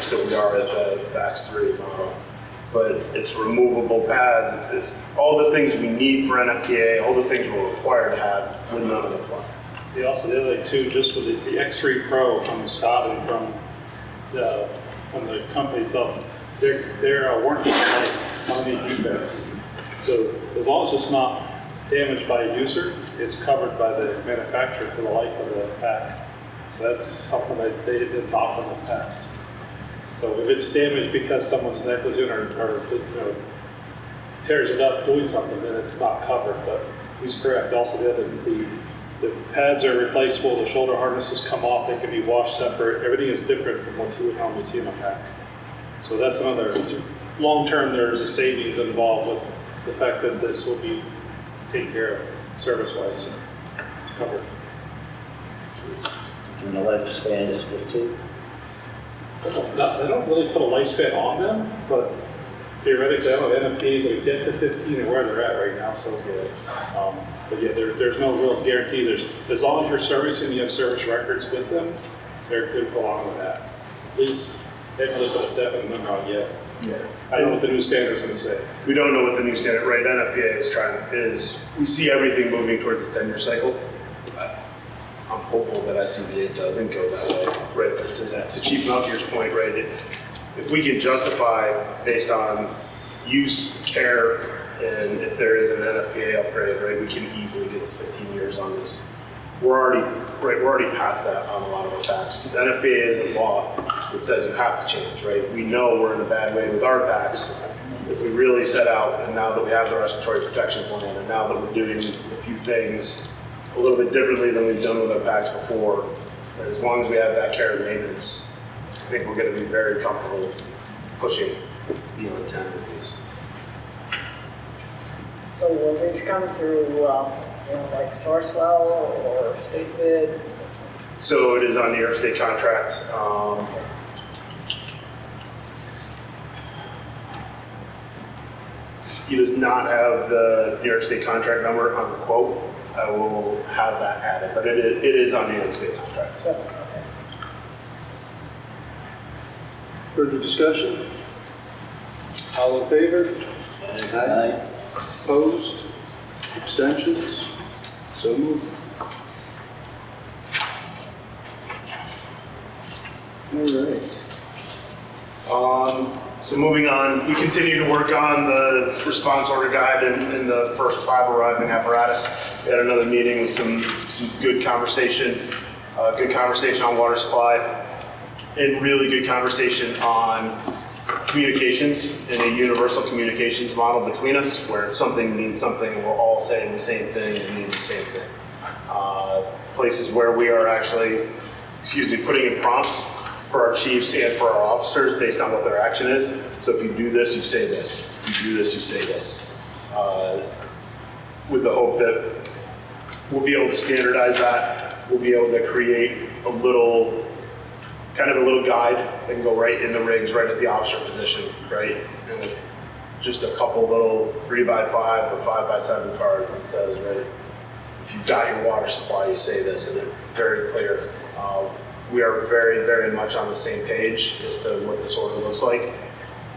H: so we are at the X3 model. But it's removable pads, it's all the things we need for NFPA, all the things we're required to have with none of the fluff.
J: The other thing too, just with the X3 Pro from Scott and from the company itself, they're warranty on any defects. So as long as it's not damaged by a user, it's covered by the manufacturer for the life of the pack. So that's something that they didn't offer in the past. So if it's damaged because someone's negligent or tears it up doing something, then it's not covered. But he's correct. Also, the pads are replaceable. The shoulder harnesses come off. They can be washed separate. Everything is different from what you would normally see in a pack. So that's another long term. There's a savings involved with the fact that this will be taken care of service-wise. It's covered.
E: And the lifespan is 15?
J: They don't really put a lifespan on them, but theoretically, I know NFPs like 10 to 15 are where they're at right now. So, but yeah, there's no real guarantee. As long as you're servicing, you have service records with them, they're good for along with that. At least they haven't really put a definite number on yet.
H: Yeah.
J: I don't know what the new standard's going to say.
H: We don't know what the new standard, right? NFPA is we see everything moving towards a 10-year cycle. I'm hopeful that SCBA doesn't go that way, right? To Chief Melchier's point, right? If we can justify based on use, care, and if there is an NFPA upgrade, right, we can easily get to 15 years on this. We're already past that on a lot of our packs. The NFPA is a law that says you have to change, right? We know we're in a bad way with our packs. If we really set out, and now that we have the respiratory protection plan, and now that we're doing a few things a little bit differently than we've done with our packs before, as long as we have that care and maintenance, I think we're going to be very comfortable pushing beyond 10 of these.
D: So will these come through, like Sourcewell or state bid?
H: So it is on New York State contract. He does not have the New York State contract number on the quote. I will have that added, but it is on New York State contract.
D: Okay.
B: Further discussion? All in favor? Aye. Opposed? Abstentions? So moved. All right.
H: So moving on, we continue to work on the response order guide and the first 5 arriving apparatus. We had another meeting with some good conversation on water supply, and really good conversation on communications and a universal communications model between us, where something means something and we're all saying the same thing and mean the same thing. Places where we are actually, putting in prompts for our chiefs and for our officers based on what their action is. So if you do this, you say this. If you do this, you say this. With the hope that we'll be able to standardize that. We'll be able to create a little guide that can go right in the rigs, right at the officer position, right? And with just a couple little 3x5 or 5x7 cards, it says, right, if you've got your water supply, you say this, and it's very clear. We are very, very much on the same page as to what this order looks like.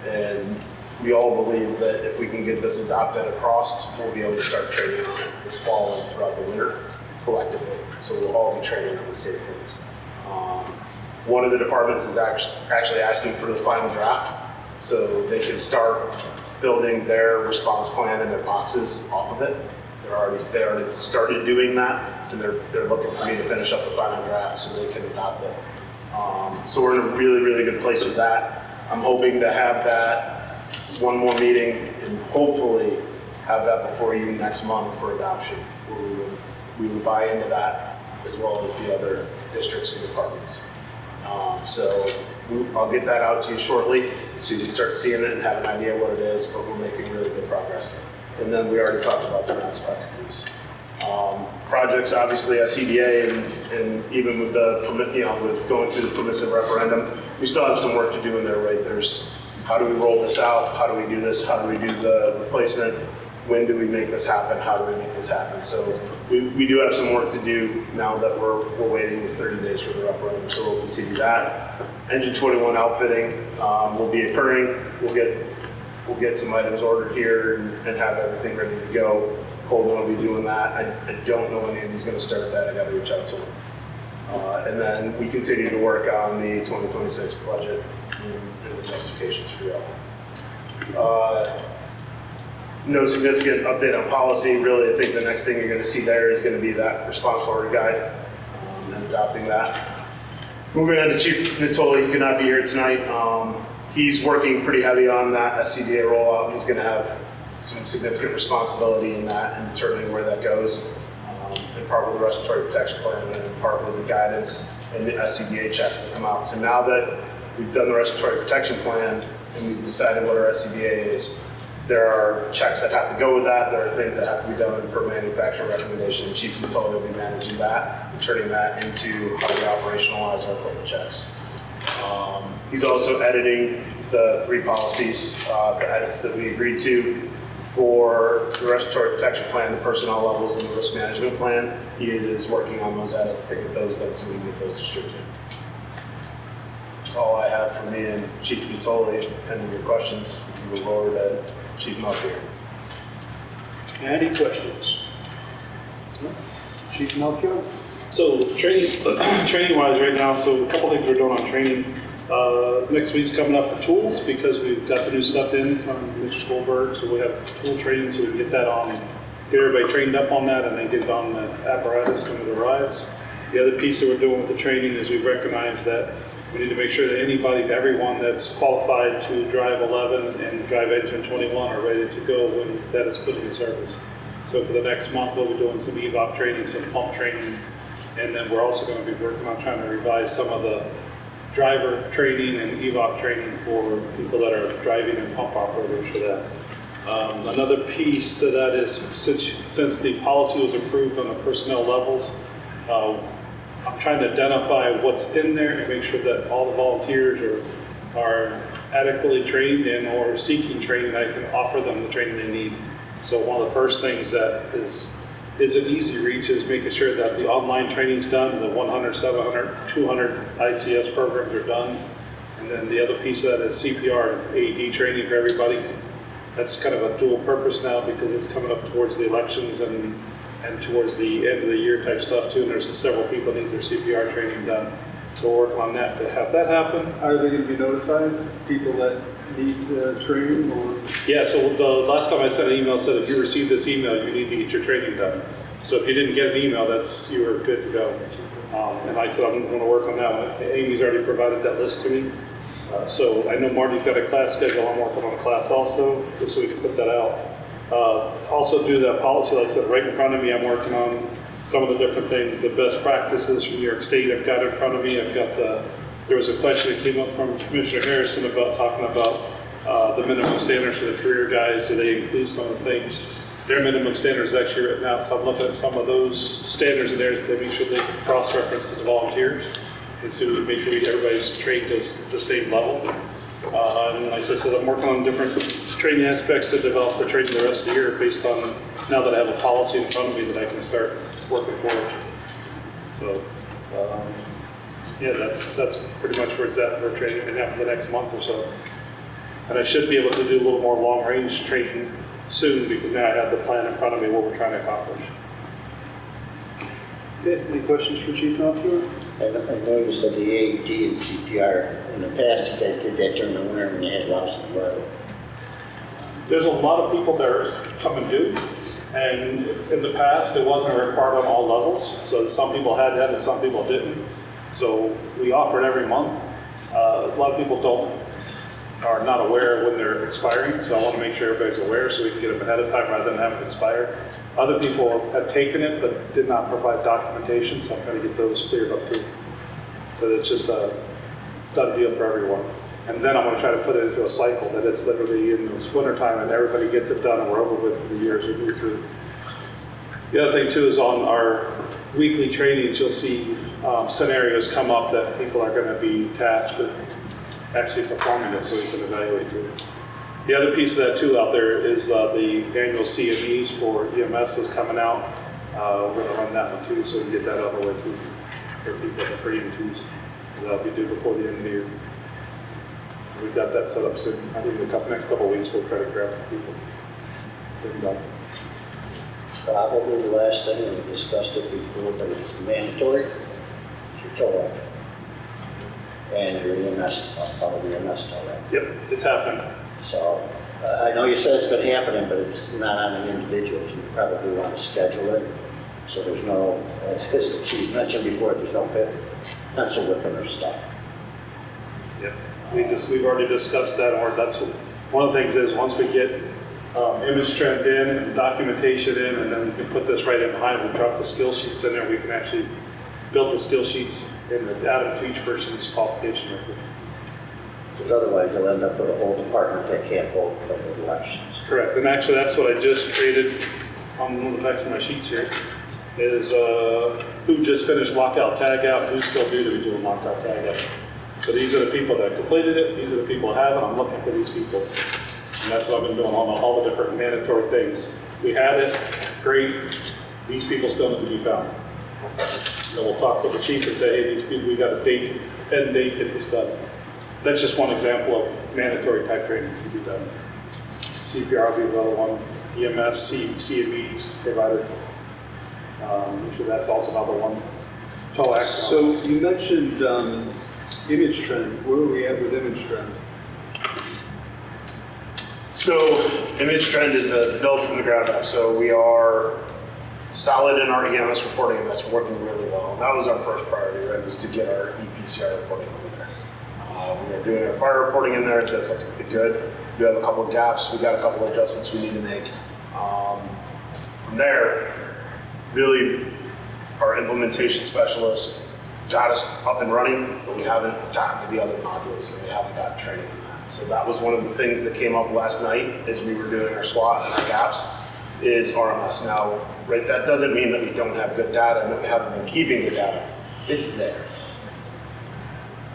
H: And we all believe that if we can get this adopted across, we'll be able to start training on it this fall and throughout the winter collectively. So we'll all be training on the same things. One of the departments is actually asking for the final draft so they can start building their response plan and their boxes off of it. They already started doing that, and they're looking for me to finish up the final draft so they can adopt it. So we're in a really, really good place with that. I'm hoping to have that one more meeting and hopefully have that before you next month for adoption, where we would we would buy into that as well as the other districts and departments. So I'll get that out to you shortly so you can start seeing it and have an idea what it is, but we're making really good progress. And then we already talked about the PAC-Bs. Projects, obviously, SCBA and even with the permit, with going through the permissive referendum, we still have some work to do in there, right? There's how do we roll this out? How do we do this? How do we do the replacement? When do we make this happen? How do we make this happen? So we do have some work to do now that we're waiting these 30 days for the referendum, so we'll continue that. Engine 21 outfitting will be occurring. We'll get some items ordered here and have everything ready to go. Colton will be doing that. I don't know when Andy's going to start that. I got to reach out to him. And then we continue to work on the 2026 budget and the justifications for y'all. No significant update on policy. Really, I think the next thing you're going to see there is going to be that response order guide and adopting that. Moving on to Chief Natoli, he could not be here tonight. He's working pretty heavy on that SCBA rollout. He's going to have some significant responsibility in that and determining where that goes, and part with the respiratory protection plan and part with the guidance and the SCBA checks that come out. So now that we've done the respiratory protection plan and we've decided what our SCBA is, there are checks that have to go with that. There are things that have to be done per manufacturer recommendation. Chief Natoli will be managing that and turning that into how we operationalize our corporate checks. He's also editing the 3 policies, the edits that we agreed to for the respiratory protection plan, the personnel levels, and the risk management plan. He is working on those edits to get those done so we can get those distributed. That's all I have for me and Chief Natoli. Pending your questions, we can move over to Chief Melchior.
F: Any questions? No? Chief Melchior?
J: So training wise right now, so a couple things we're doing on training. Next week's coming up for tools because we've got the new stuff in from Mr. Goldberg, so we have tool training so we can get that on, get everybody trained up on that and then get it on the apparatus when it arrives. The other piece that we're doing with the training is we've recognized that we need to make sure that everyone that's qualified to drive 11 and drive engine 21 are ready to go when that is put in service. So for the next month, we'll be doing some EVOC training, some pump training, and then we're also going to be working on trying to revise some of the driver training and EVOC training for people that are driving and pump operators for that. Another piece to that is since the policy was approved on the personnel levels, I'm trying to identify what's in there and make sure that all the volunteers are adequately trained and or seeking training. I can offer them the training they need. So one of the first things that is an easy reach is making sure that the online training's done, the 100, 700, 200 ICS programs are done. And then the other piece of that is CPR and AED training for everybody. That's kind of a dual purpose now because it's coming up towards the elections and towards the end of the year type stuff too. And there's several people that need their CPR training done. So we're working on that to have that happen.
F: Are they going to be notified, people that need training or?
J: Yeah, so the last time I sent an email said if you received this email, you need to get your training done. So if you didn't get an email, you were good to go. And like I said, I'm going to work on that one. Amy's already provided that list to me. So I know Marty's got a class schedule. I'm working on a class also, just so we can put that out. Also do that policy, like I said, right in front of me, I'm working on some of the different things, the best practices from New York State I've got in front of me. I've got there was a question that came up from Commissioner Harrison about talking about the minimum standards for the career guys. Do they include some of the things? Their minimum standards actually written out, so I'm looking at some of those standards in there to make sure they can cross-reference to the volunteers and so we make sure everybody's trained at the same level. And like I said, I'm working on different training aspects to develop the training the rest of the year based on now that I have a policy in front of me that I can start working forward. So, yeah, that's pretty much where it's at for training right now for the next month or so. And I should be able to do a little more long-range training soon because now I have the plan in front of me what we're trying to accomplish.
F: Okay, any questions for Chief Melchior?
E: I noticed that the AED and CPR, in the past, you guys did that during the winter when you had lousy weather.
J: There's a lot of people that are come and do, and in the past, it wasn't required on all levels, so some people had that and some people didn't. So we offer it every month. A lot of people are not aware when they're expiring, so I want to make sure everybody's aware so we can get them ahead of time rather than have it expire. Other people have taken it but did not provide documentation, so I'm trying to get those cleared up too. So it's just a done deal for everyone. And then I'm going to try to put it into a cycle that it's literally in this winter time and everybody gets it done and we're over with for the years we move through. The other thing too is on our weekly trainings, you'll see scenarios come up that people are going to be tasked with actually performing it so we can evaluate it. The other piece of that too out there is the annual CMEs for EMS is coming out. We're going to run that one too, so we can get that out of the way too for people for EM2s. That'll be due before the end of the year. We've got that set up soon. I think in the next couple of weeks we'll try to grab some people. Get them done.
E: Probably the last thing, and we discussed it before, but it's mandatory, is your tow ride. And your EMS, probably EMS tow ride.
J: Yep, it's happening.
E: So, I know you said it's been happening, but it's not on the individuals. You probably want to schedule it, so there's no, as the chief mentioned before, there's no pencil whipping or stuff.
J: Yep, we've already discussed that, or that's one of the things is once we get image trend in and documentation in, and then we can put this right in behind, we'll drop the skill sheets in there, we can actually build the skill sheets and add them to each person's qualification record.
E: Because otherwise you'll end up with a whole department that can't vote in elections.
J: Correct, and actually that's what I just created on one of the next of my sheets here, is who just finished lockout tag out, who's still due to be doing lockout tag out. So these are the people that completed it, these are the people that haven't, I'm looking for these people. And that's what I've been doing on all the different mandatory things. We had it, great, these people still need to be found. Then we'll talk with the chief and say, hey, these people, we got a date, end date, get this done. That's just one example of mandatory type trainings to be done. CPR will be another one, EMS, CMEs provided. Sure that's also another one.
B: So you mentioned image trend. Where are we at with image trend?
H: So image trend is built from the ground up. So we are solid in our EMS reporting, and that's working really well. And that was our first priority, right, was to get our EPCR reporting over there. We are doing our fire reporting in there. That's looking pretty good. We have a couple of gaps. We got a couple of adjustments we need to make. From there, really, our implementation specialist got us up and running, but we haven't gotten to the other modules, and we haven't gotten training on that. So that was one of the things that came up last night as we were doing our SWOT and our gaps, is RMS. Now, right, that doesn't mean that we don't have good data and that we haven't been keeping good data. It's there.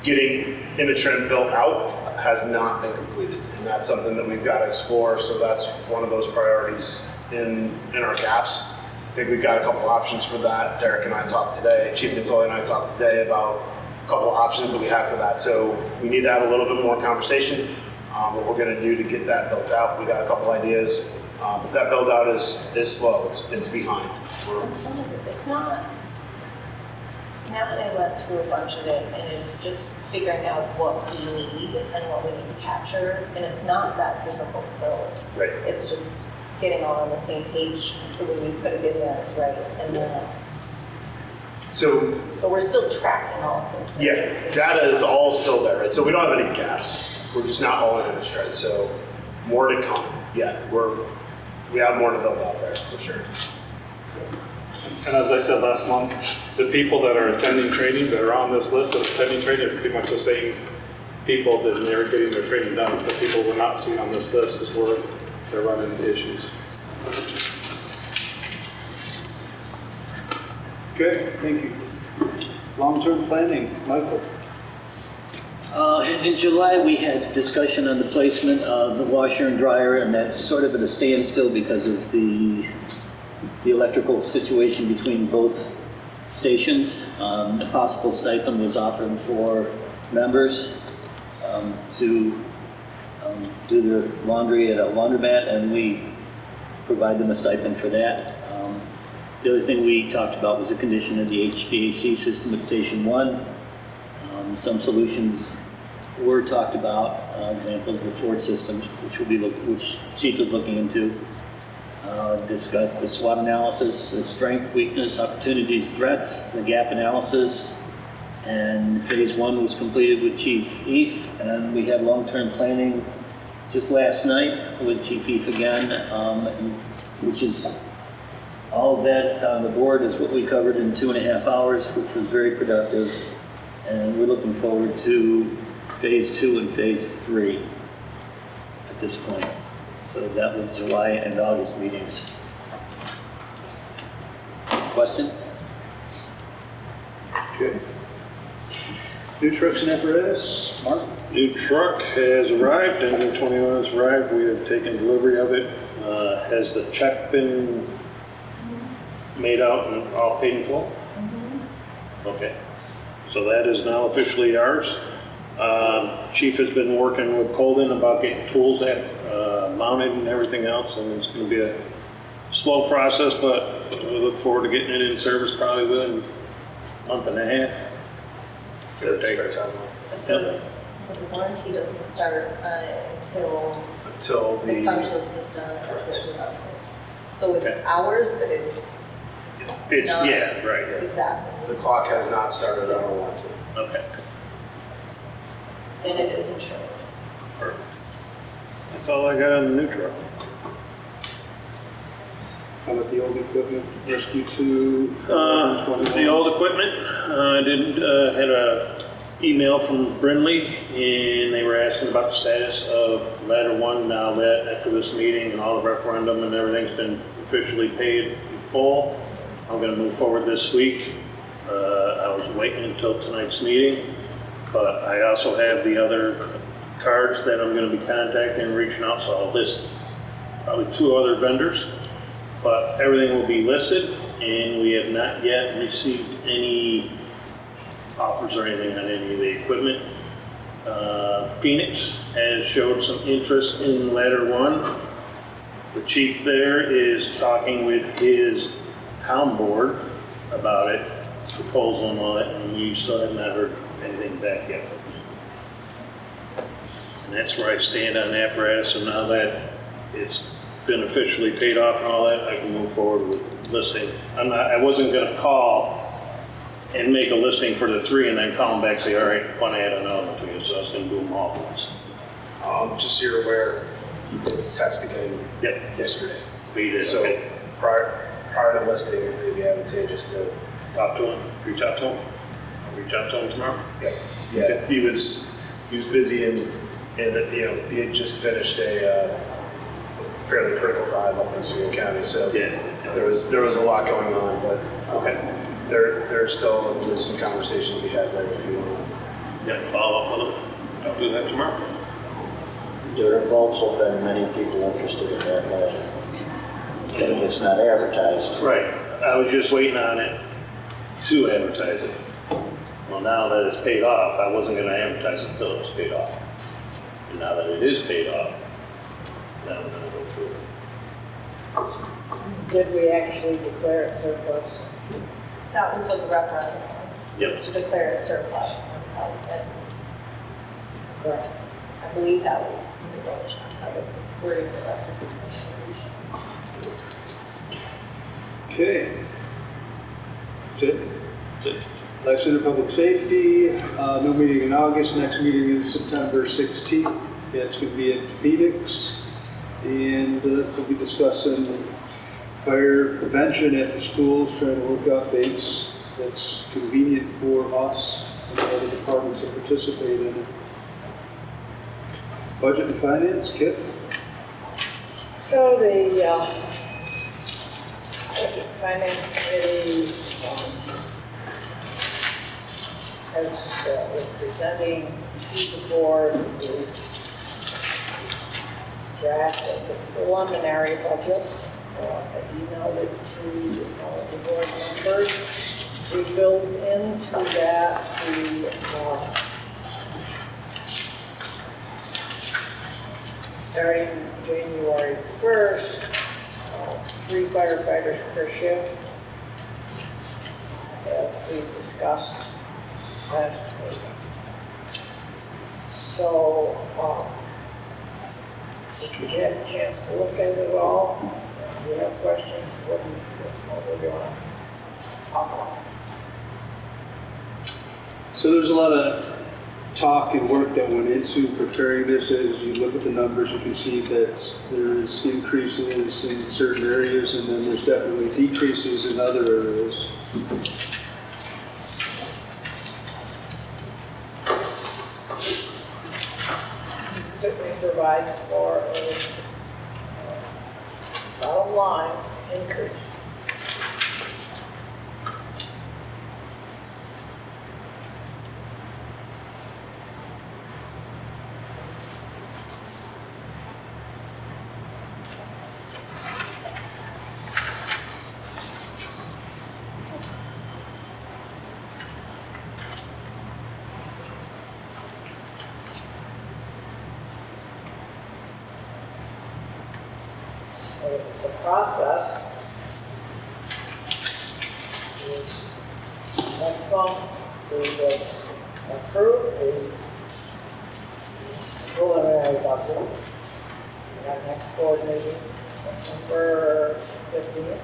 H: Getting image trend built out has not been completed, and that's something that we've got to explore. So that's one of those priorities in our gaps. I think we've got a couple options for that. Derek and I talked today, Chief Natoli and I talked today about a couple of options that we have for that. So we need to have a little bit more conversation, what we're going to do to get that built out. We got a couple ideas, but that build out is slow. It's behind.
G: It's not. Now that I went through a bunch of it, and it's just figuring out what we need and what we need to capture, and it's not that difficult to build.
H: Right.
G: It's just getting all on the same page, so when you put it in there, it's right, and then.
H: So.
G: But we're still tracking all of those things.
H: Yeah, data is all still there, right? So we don't have any gaps. We're just not all in image trend. So more to come. Yeah, we have more to build out there for sure.
J: And as I said last month, the people that are attending training, that are on this list that are attending training, are pretty much the same people that they're getting their training done. It's the people we're not seeing on this list is where they're running into issues.
B: Okay, thank you. Long-term planning, Michael.
K: In July, we had discussion on the placement of the washer and dryer, and that's sort of at a standstill because of the electrical situation between both stations. A possible stipend was offered for members to do their laundry at a laundromat, and we provide them a stipend for that. The other thing we talked about was the condition of the HVAC system at Station 1. Some solutions were talked about, examples of the Ford system, which Chief is looking into. Discuss the SWOT analysis, the strength, weakness, opportunities, threats, the gap analysis, and phase 1 was completed with Chief Eef, and we had long-term planning just last night with Chief Eef again, which is All of that on the board is what we covered in 2.5 hours, which was very productive. And we're looking forward to phase 2 and phase 3 at this point. So that was July and August meetings. Question?
F: Okay. New trucks and apparatus, Mark?
I: New truck has arrived, engine 21 has arrived, we have taken delivery of it. Has the check been made out and all paid in full? Okay, so that is now officially ours. Chief has been working with Colden about getting tools mounted and everything else, and it's gonna be a slow process, but we look forward to getting it in service probably within a month and a half.
H: So it's fair time.
G: But the warranty doesn't start until the
H: the,
G: punch list is done and it's written out. So it's
I: Okay.
G: ours, but it's
I: It's,
G: not
I: yeah, right,
G: exactly,
H: the clock has not started on the warranty.
I: okay.
G: and it is insured.
I: Perfect. That's all I got on the new truck.
F: How about the old equipment, Rescue 2?
I: The old equipment, I had a email from Brindley, and they were asking about the status of ladder 1 now that after this meeting and all the referendum and everything's been officially paid in full. I'm gonna move forward this week. I was waiting until tonight's meeting, but I also have the other cards that I'm gonna be contacting and reaching out, so I'll list probably 2 other vendors. But everything will be listed, and we have not yet received any offers or anything on any of the equipment. Phoenix has showed some interest in ladder 1. The chief there is talking with his town board about it, proposal and all that, and we still have not heard anything back yet. And that's where I stand on apparatus, and now that it's been officially paid off and all that, I can move forward with listing. I wasn't gonna call and make a listing for the 3 and then call them back and say, all right, want to add another one to you, so I was gonna do them all at once.
H: Just so you're aware, he did text again
I: Yep,
H: yesterday.
I: we did,
H: So
I: okay.
H: prior to listing, it may be advantageous to,
I: Talk to him, reach out to him. I'll reach out to him tomorrow.
H: yeah, he was busy and you know, he had just finished a fairly critical dive up in Oswego County, so
I: Yeah.
H: there was a lot going on, but
I: Okay.
H: there's some conversation to be had there if you want.
I: Yeah, follow up with him. I'll do that tomorrow.
E: There have also been many people interested in that ladder. But if it's not advertised,
I: Right, I was just waiting on it to advertise it. Well, now that it's paid off, I wasn't gonna advertise it until it was paid off. And now that it is paid off, now we're gonna go through it.
D: Did we actually declare it surplus?
G: That was what the referendum was,
I: Yep.
G: was to declare it surplus and sell it.
D: Correct.
G: I believe that was in the village, that was the wording of the referendum.
F: Okay. That's it?
I: That's it.
F: Life Center Public Safety, no meeting in August, next meeting is September 16th. Yeah, it's going to be at Phoenix, and we'll be discussing fire prevention at the schools, trying to work out dates that's convenient for us and the other departments that participate in it. Budget and Finance, Kip?
D: So the Finance Committee was presenting to the board the draft of the preliminary budget. I emailed it to all of the board members. We built into that the starting January 1st, 3 firefighters per shift, as we discussed last week. So, if you had a chance to look at it all, if you have questions, what do you want to talk about?
F: So there's a lot of talk and work that went into preparing this. As you look at the numbers, you can see that there's increases in certain areas, and then there's definitely decreases in other areas.
D: Certainly provides for a bottom line increase. So the process is next month, we will approve the preliminary budget. Our next board meeting, September 15th.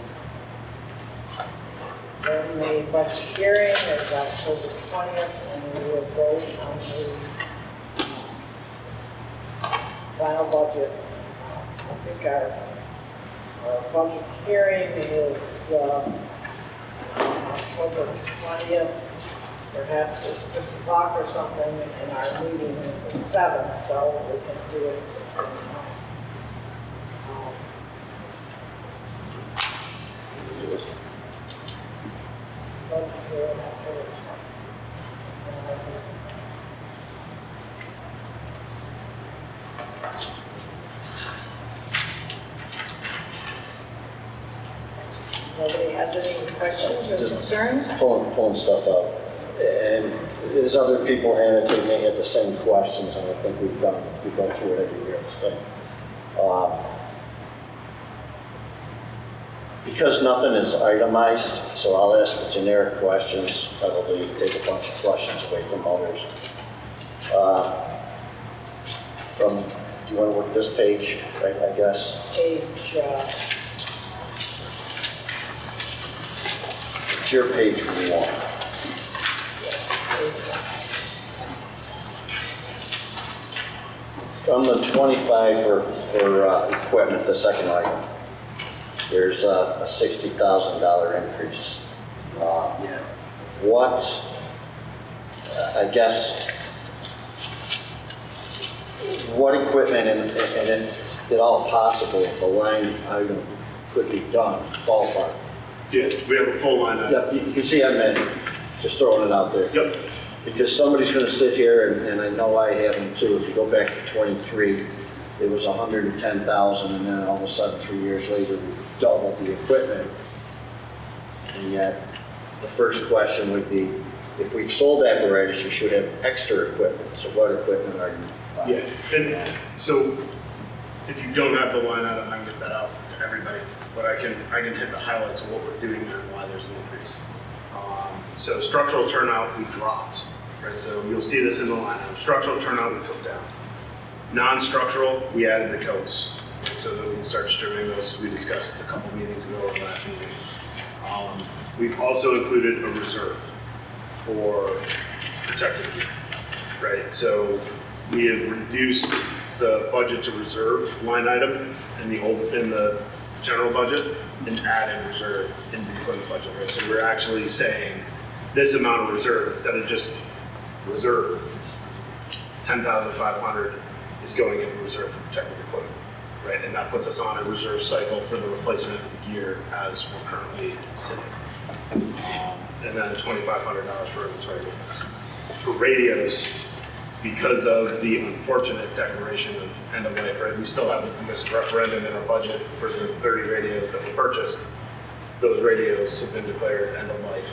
D: Then the budget hearing is October 20th, and we will vote on the final budget. I think our budget hearing is October 20th, perhaps at 6 o'clock or something, and our meeting is at 7, so we can do it at the same time. Budget hearing October 20th. Nobody has any questions or concerns?
E: Pulling stuff up. And as other people have it, they may have the same questions, and I think we go through it every year. So, because nothing is itemized, so I'll ask the generic questions, probably take a bunch of questions away from others. Do you want to work this page, right, I guess?
D: Page,
E: It's your page 1. From the 25 for equipment, the second item, there's a $60,000 increase. What, I guess, what equipment and if at all possible, if a line item could be done, ballpark?
H: Yeah, we have a full line item.
E: Yeah, you can see I'm just throwing it out there.
H: Yep.
E: Because somebody's gonna sit here, and I know I have them too, if you go back to 23, it was 110,000, and then all of a sudden, 3 years later, we doubled the equipment. And yet, the first question would be, if we've sold apparatus, you should have extra equipment, so what equipment are you buying?
H: Yeah, and so if you don't have the line item, I can get that out to everybody, but I can hit the highlights of what we're doing there and why there's an increase. So structural turnout, we dropped, right? So you'll see this in the line item. Structural turnout, we took down. Non-structural, we added the codes, right? So that we can start distributing those, we discussed a couple meetings ago or last meeting. We've also included a reserve for protective gear, right? So we have reduced the budget to reserve line item in the general budget and added reserve in the equipment budget, right? So we're actually saying this amount of reserve instead of just reserve, 10,500 is going into reserve for protective equipment, right? And that puts us on a reserve cycle for the replacement of the gear as we're currently sitting. And then $2,500 for inventory maintenance. For radios, because of the unfortunate declaration of end of life, right? We still have this referendum in our budget for the 30 radios that we purchased. Those radios have been declared end of life.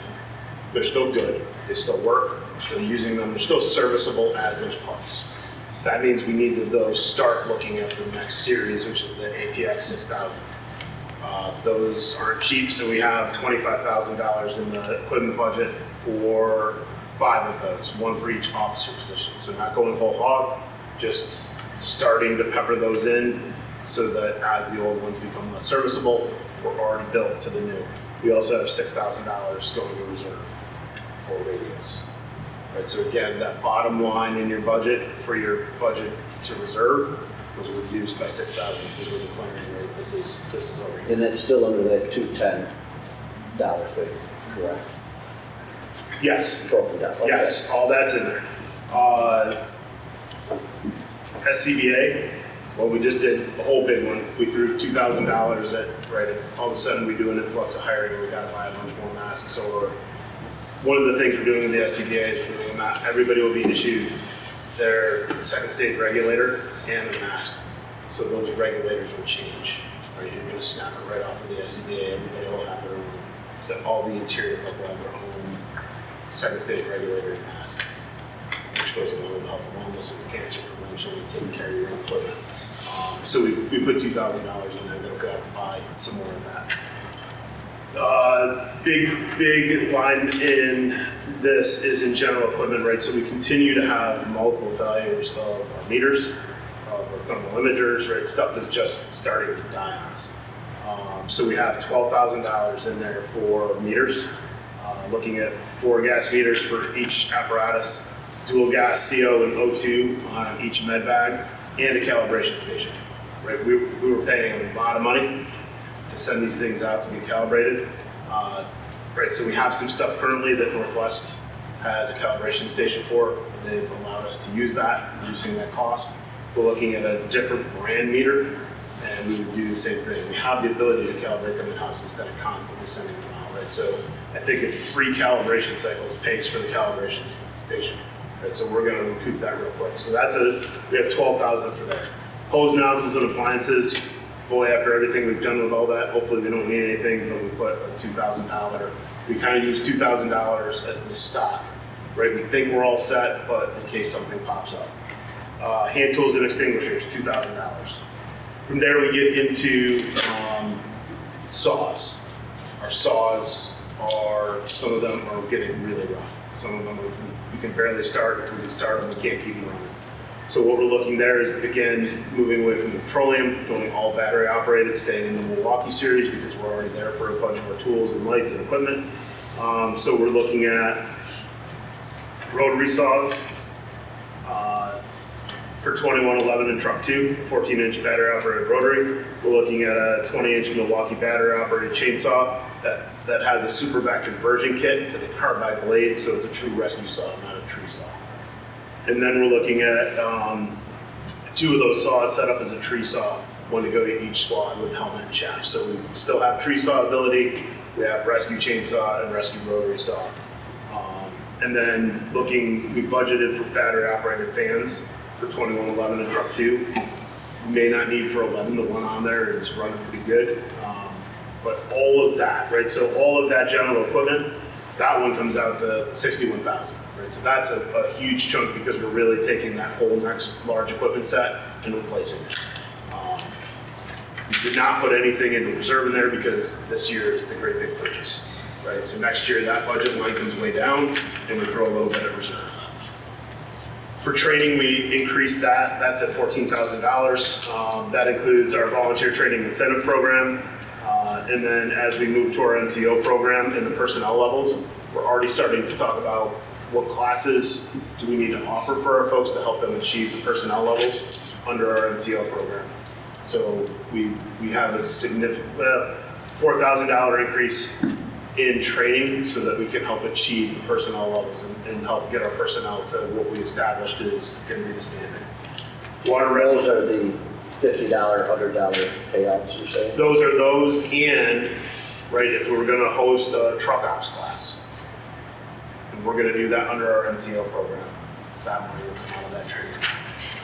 H: They're still good, they still work, we're still using them, they're still serviceable as there's parts. That means we need to though start looking at the next series, which is the APX 6000. Those aren't cheap, so we have $25,000 in the equipment budget for 5 of those, 1 for each officer position. So not going whole hog, just starting to pepper those in so that as the old ones become less serviceable, we're already built to the new. We also have $6,000 going to reserve for radios. Right, so again, that bottom line in your budget for your budget to reserve was reduced by 6,000 because we're declaring, right, this is over here.
E: And that's still under that $210 figure, correct?
H: Yes,
E: Broken down. Okay.
H: yes, all that's in there. SCBA, well, we just did a whole big one. We threw $2,000 at, right, all of a sudden we do an influx of hiring and we gotta buy a bunch more masks. So one of the things we're doing with the SCBA is we're doing that. Everybody will be issued their second stage regulator and a mask. So those regulators will change. Right? You're gonna snap it right off of the SCBA. Everybody will have their own, except all the interior folk will have their own second stage regulator and mask, which goes along with health and wellness and cancer prevention and taking care of your own equipment. So we put $2,000 in there that we have to buy some more of that. Big line in this is in general equipment, right? So we continue to have multiple failures of our meters, of our thermal imagers, right? Stuff that's just starting to die on us. So we have $12,000 in there for meters, looking at 4 gas meters for each apparatus, dual gas CO and O2 on each med bag, and a calibration station. Right? We were paying a lot of money to send these things out to get calibrated. Right, so we have some stuff currently that Northwest has a calibration station for. They've allowed us to use that, reducing that cost. We're looking at a different brand meter, and we would do the same thing. We have the ability to calibrate them in-house instead of constantly sending them out, right? So I think it's 3 calibration cycles pays for the calibration station. Right, so we're gonna recoup that real quick. So we have 12,000 for there. Hose nozzles and appliances, boy, after everything we've done with all that, hopefully we don't need anything, but we put a $2,000. We kind of use $2,000 as the stock, right? We think we're all set, but in case something pops up. Hand tools and extinguishers, $2,000. From there we get into saws. Our saws some of them are getting really rough. Some of them we can barely start. If we can start them, we can't keep them running. So what we're looking there is, again, moving away from the petroleum, going all battery operated, staying in the Milwaukee series because we're already there for a bunch of our tools and lights and equipment. So we're looking at rotary saws for 2111 and truck 2, 14-inch battery operated rotary. We're looking at a 20-inch Milwaukee battery operated chainsaw that has a super vac conversion kit to the carbide blade, so it's a true rescue saw, not a tree saw. And then we're looking at 2 of those saws set up as a tree saw, one to go to each squad with helmet and chaff. So we still have tree saw ability, we have rescue chainsaw and rescue rotary saw. And then we budgeted for battery operated fans for 2111 and truck 2. We may not need for 11, the one on there is running pretty good. But all of that, right? So all of that general equipment, that one comes out to 61,000. Right? So that's a huge chunk because we're really taking that whole next large equipment set and replacing it. We did not put anything into reserve in there because this year is the great big purchase. Right? So next year that budget line comes way down and we throw a little bit of reserve. For training, we increased that. That's at $14,000. That includes our volunteer training incentive program. And then as we move to our MTO program and the personnel levels, we're already starting to talk about what classes do we need to offer for our folks to help them achieve the personnel levels under our MTO program. So we have a significant $4,000 increase in training so that we can help achieve the personnel levels and help get our personnel to what we established is going to be the standard.
E: Those are the $50, $100 payouts, you say?
H: Those are those, and right, if we were going to host a truck ops class, and we're going to do that under our MTO program, that money will come out of that training.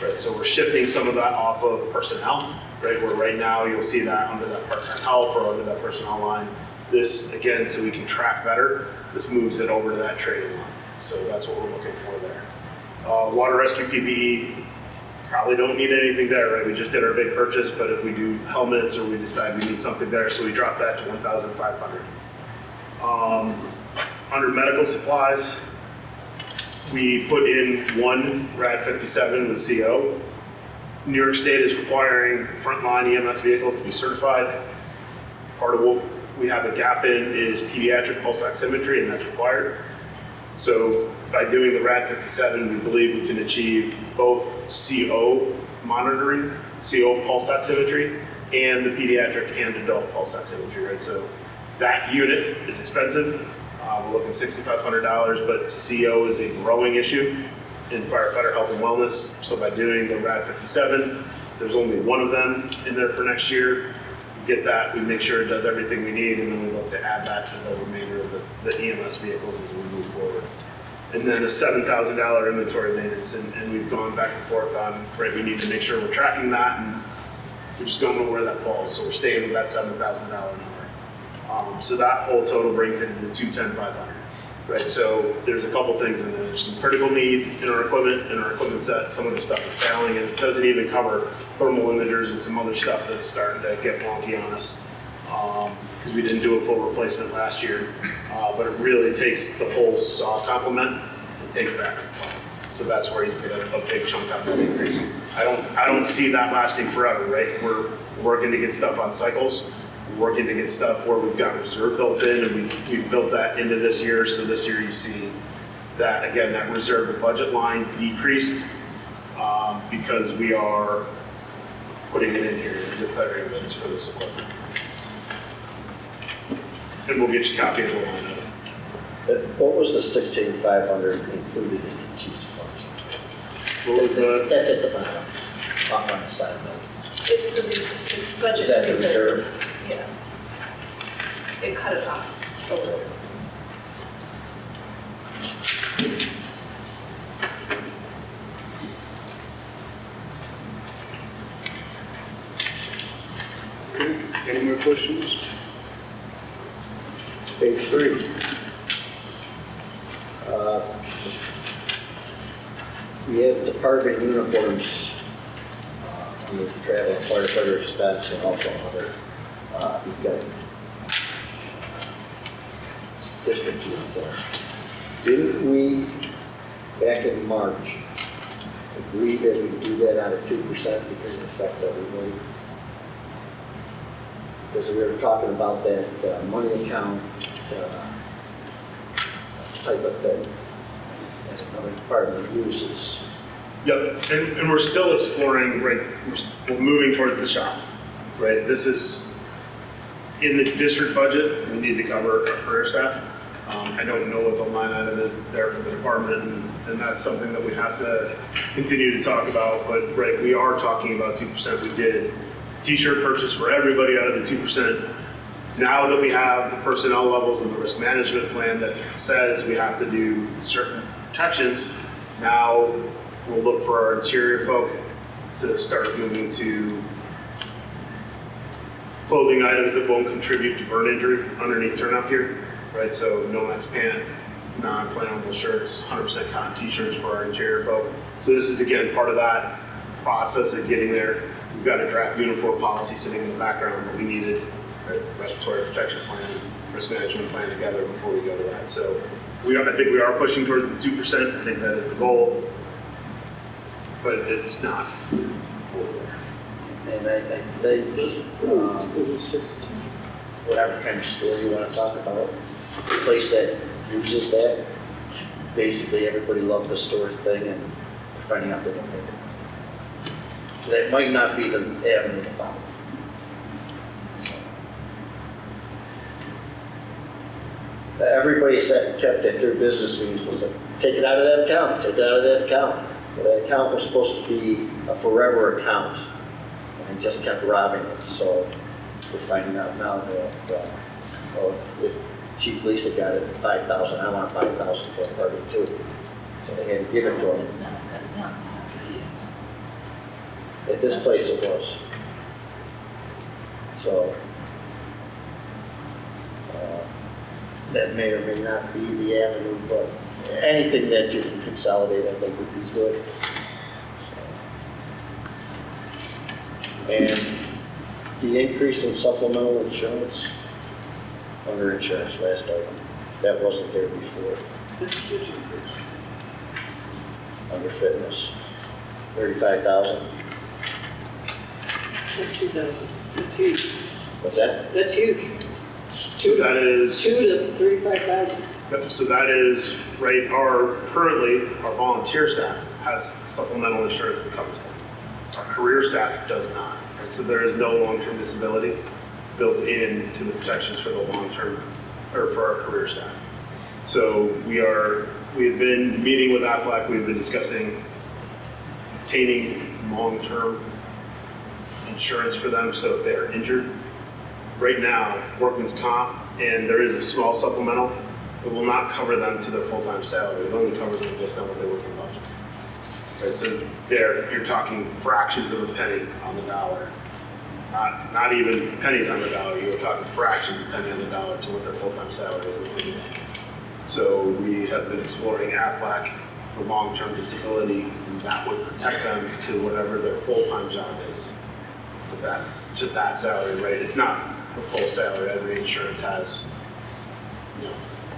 H: Right, so we're shifting some of that off of personnel, right, where right now you'll see that under that part-time help or under that personnel line. This, again, so we can track better, this moves it over to that training line. So that's what we're looking for there. Water rescue PPE, probably don't need anything there, right? We just did our big purchase, but if we do helmets or we decide we need something there, so we drop that to $1,500. Under medical supplies, we put in 1 RAD 57 with CO. New York State is requiring frontline EMS vehicles to be certified. Part of what we have a gap in is pediatric pulse oximetry, and that's required. So by doing the RAD 57, we believe we can achieve both CO monitoring, CO pulse oximetry, and the pediatric and adult pulse oximetry, right? So that unit is expensive. We're looking $6,500, but CO is a growing issue in firefighter health and wellness. So by doing the RAD 57, there's only one of them in there for next year. We get that, we make sure it does everything we need, and then we look to add that to the remainder of the EMS vehicles as we move forward. And then a $7,000 inventory maintenance, and we've gone back and forth on, right, we need to make sure we're tracking that, and we just don't know where that falls, so we're staying with that $7,000 number. So that whole total brings it into $210,500, right? So there's a couple things in there. There's some critical need in our equipment set. Some of the stuff is failing, and it doesn't even cover thermal imagers and some other stuff that's starting to get wonky on us because we didn't do a full replacement last year. But it really takes the whole saw complement and takes that. So that's where you get a big chunk out of the increase. I don't see that lasting forever, right? We're working to get stuff on cycles. We're working to get stuff where we've got reserve built in, and we've built that into this year. So this year you see that, again, that reserve budget line decreased because we are putting it in here and declaring that it's for this equipment. And we'll get you a copy of the line item.
E: What was the 16,500 included in the chief's budget?
H: What was the?
E: That's at the bottom, up on the side note.
G: It's the budget.
E: Is that the reserve?
G: Yeah. It cut it off. What was it?
F: Any more questions?
E: Page 3. We have department uniforms with travel and firefighter expense and also other. We've got district uniforms. Didn't we, back in March, agree that we do that out of 2% because it affects everybody? Because we were talking about that money account type of thing. That's another department uses.
H: Yep, and we're still exploring, right, we're moving towards the shop, right? This is, in the district budget, we need to cover our career staff. I don't know what the line item is there for the department, and that's something that we have to continue to talk about, but right, we are talking about 2%. We did t-shirt purchase for everybody out of the 2%. Now that we have the personnel levels and the risk management plan that says we have to do certain protections, now we'll look for our interior folk to start moving to clothing items that won't contribute to burn injury underneath turnout gear, right? So Nomex pant, non-flammable shirts, 100% cotton t-shirts for our interior folk. So this is again part of that process of getting there. We've got a draft uniform policy sitting in the background, but we needed a respiratory protection plan, risk management plan together before we go to that. So I think we are pushing towards the 2%. I think that is the goal, but it's not full there.
E: And I think it's just whatever kind of store you want to talk about, the place that uses that, basically everybody loved the store thing and they're finding out they don't make it. So that might not be the avenue to follow. Everybody kept at their business meetings was like, take it out of that account, take it out of that account. Well, that account was supposed to be a forever account, and just kept robbing it. So we're finding out now that if Chief Lisa got it at 5,000, I want 5,000 for a party too. So they had to give it to him.
D: That's not.
E: At this place it was. So that may or may not be the avenue, but anything that you can consolidate I think would be good. And the increase in supplemental insurance, under insurance last item, that wasn't there before. Under fitness, 35,000.
L: That's 2,000. That's huge.
E: What's that?
L: That's huge.
H: So that is,
L: 2 to 35,000.
H: so that is right, currently, our volunteer staff has supplemental insurance that covers them. Our career staff does not, right? So there is no long-term disability built into the protections for the long-term, or for our career staff. So we have been meeting with AFLAC, we've been discussing obtaining long-term insurance for them, so if they are injured. Right now, workman's comp, and there is a small supplemental, it will not cover them to their full-time salary. It only covers them based on what they work in budget. Right, so you're talking fractions of a penny on the dollar. Not even pennies on the dollar, you're talking fractions of a penny on the dollar to what their full-time salary is. So we have been exploring AFLAC for long-term disability, and that would protect them to whatever their full-time job is, to that salary rate. It's not the full salary. Every insurance has,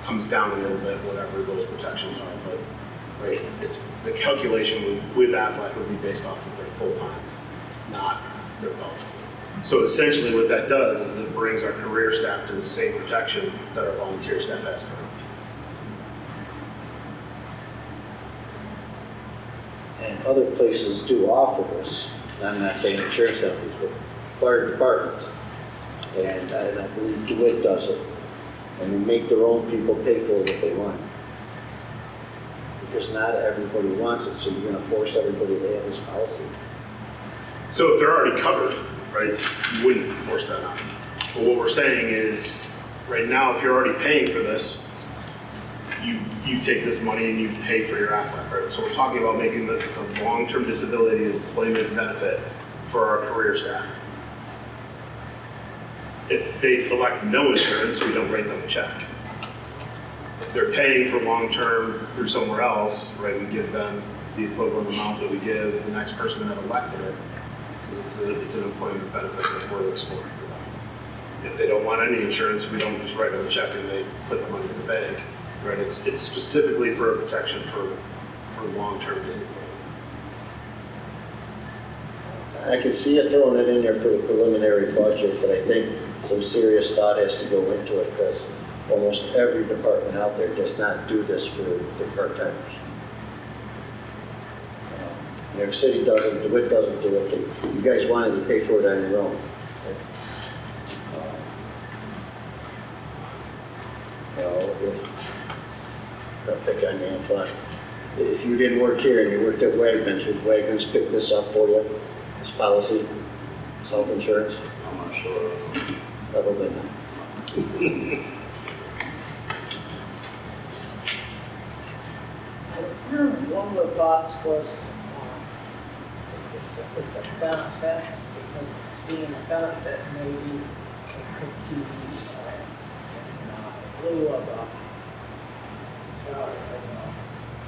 H: comes down a little bit, whatever those protections are, but right, it's the calculation with AFLAC would be based off of their full-time, not their Belgium. So essentially what that does is it brings our career staff to the same protection that our volunteer staff has currently.
E: And other places do offer this. I'm not saying insurance companies, but fire departments. And I believe DeWitt does it. And they make their own people pay for it if they want. Because not everybody wants it, so you're gonna force everybody to have this policy.
H: So if they're already covered, right, you wouldn't force that on. But what we're saying is, right now, if you're already paying for this, you take this money and you pay for your AFLAC, right? So we're talking about making the long-term disability employment benefit for our career staff. If they elect no insurance, we don't write them a check. If they're paying for long-term through somewhere else, right, we give them the equivalent amount that we give the next person that elected it, because it's an employment benefit that we're exploring for them. If they don't want any insurance, we don't just write them a check and they put the money in the bank, right? It's specifically for a protection for long-term disability.
E: I can see you throwing it in there for the preliminary budget, but I think some serious thought has to go into it because almost every department out there does not do this for their part-timers. New York City doesn't, DeWitt doesn't do it. You guys wanted to pay for it on your own. I'll pick on you, Antoine. If you didn't work here and you worked at Wegmans, would Wegmans pick this up for you? This policy, self-insurance?
A: I'm not sure.
E: Probably not.
D: One of the thoughts was it's a benefit, because it's being a benefit, maybe it could be in lieu of a salary,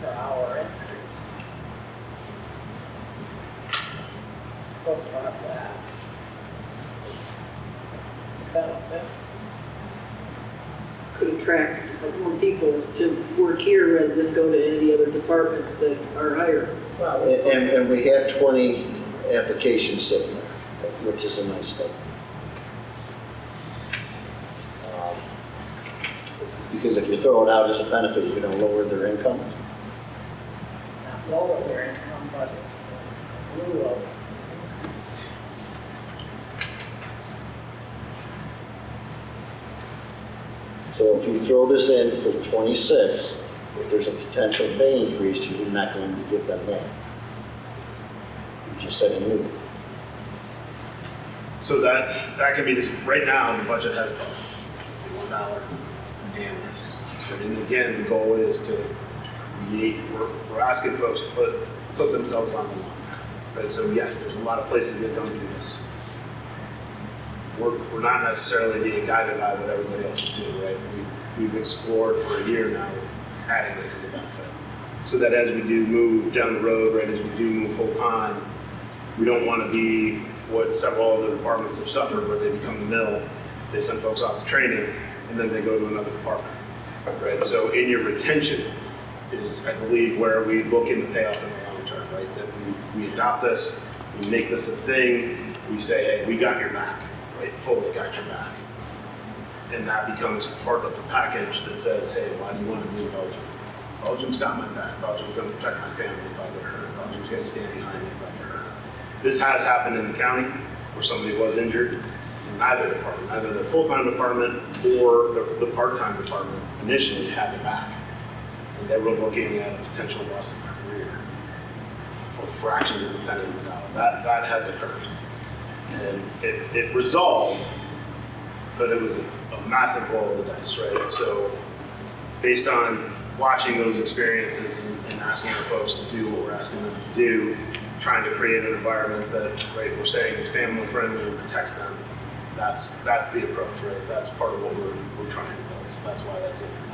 D: per hour increase. Spoke about that. It's a benefit.
L: Could attract more people to work here rather than go to any of the other departments that are higher.
D: Well,
E: And we have 20 applications sitting there, which is a nice thing. Because if you throw it out as a benefit, you're going to lower their income.
D: not lower their income, but it's in lieu of.
E: So if you throw this in for 26, if there's a potential pay increase, you're not going to give them that. You just said a new.
H: So that can be, right now, the budget has $1 and this. And again, the goal is to create, we're asking folks to put themselves on the line. Right? So yes, there's a lot of places that don't do this. We're not necessarily being guided by what everybody else is doing, right? We've explored for a year now, adding this as a benefit. So that as we do move down the road, right, as we do move full time, we don't want to be what several other departments have suffered, where they become the mill, they send folks off to training, and then they go to another department, right? So in your retention is, I believe, where we look in the payoff in the long term, right? That we adopt this, we make this a thing, we say, hey, we got your back, right? Fully got your back. And that becomes part of the package that says, hey, why do you want to be in Belgium? Oh, Belgium's got my back. Belgium's going to protect my family if I get hurt. Belgium's going to stand behind me if I get hurt. This has happened in the county where somebody was injured. Neither department, neither the full-time department or the part-time department initially had it back. And they were looking at a potential loss of career for fractions of a penny on the dollar. That has occurred. And it resolved, but it was a massive roll of the dice, right? So based on watching those experiences and asking our folks to do what we're asking them to do, trying to create an environment that, right, we're saying is family friendly and protects them, that's the approach, right? That's part of what we're trying to build. So that's why that's in there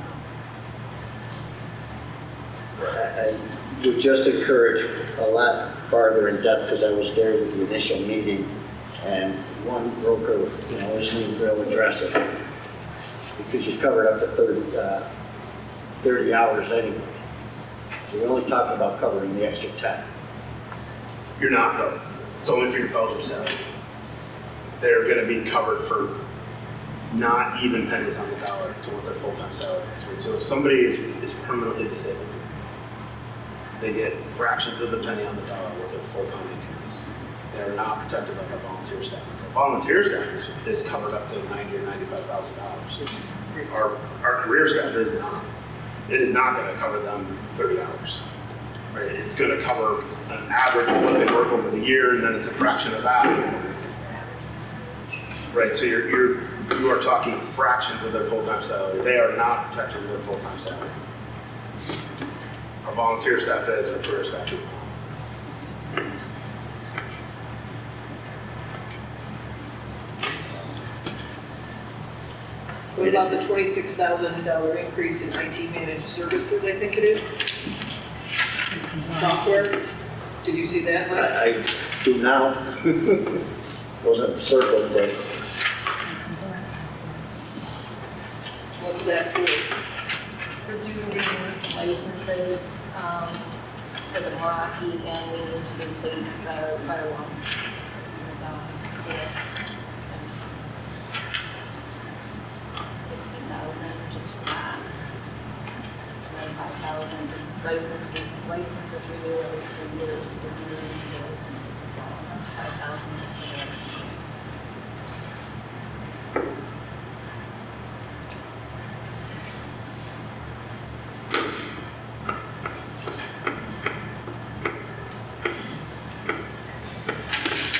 H: now.
E: I would just encourage a lot farther in depth, because I was there with the initial meeting, and one broker, isn't even going to address it, because you covered up to 30 hours anyway. So you're only talking about covering the extra 10.
H: You're not though. It's only for your Belgium salary. They're going to be covered for not even pennies on the dollar to what their full-time salary is. Right? So if somebody is permanently disabled, they get fractions of the penny on the dollar what their full-time income is. They're not protected like our volunteer staff is. Our volunteer staff is covered up to $90,000 or $95,000. Our career staff is not. It is not going to cover them 30 hours. Right? It's going to cover an average of what they work over the year, and then it's a fraction of that. Right, so you are talking fractions of their full-time salary. They are not protected with their full-time salary. Our volunteer staff is, our career staff is not.
L: What about the $26,000 increase in IT managed services, I think it is? Software? Did you see that, Mike?
E: I do now. Wasn't circled, but
L: What's that for?
G: We're due to renew some licenses for the Meraki, and we need to replace the firewalls. So that's 16,000 just for that. And then 5,000 licenses renew every 3 years, so we're doing the licenses as well. That's 5,000 just for the licenses.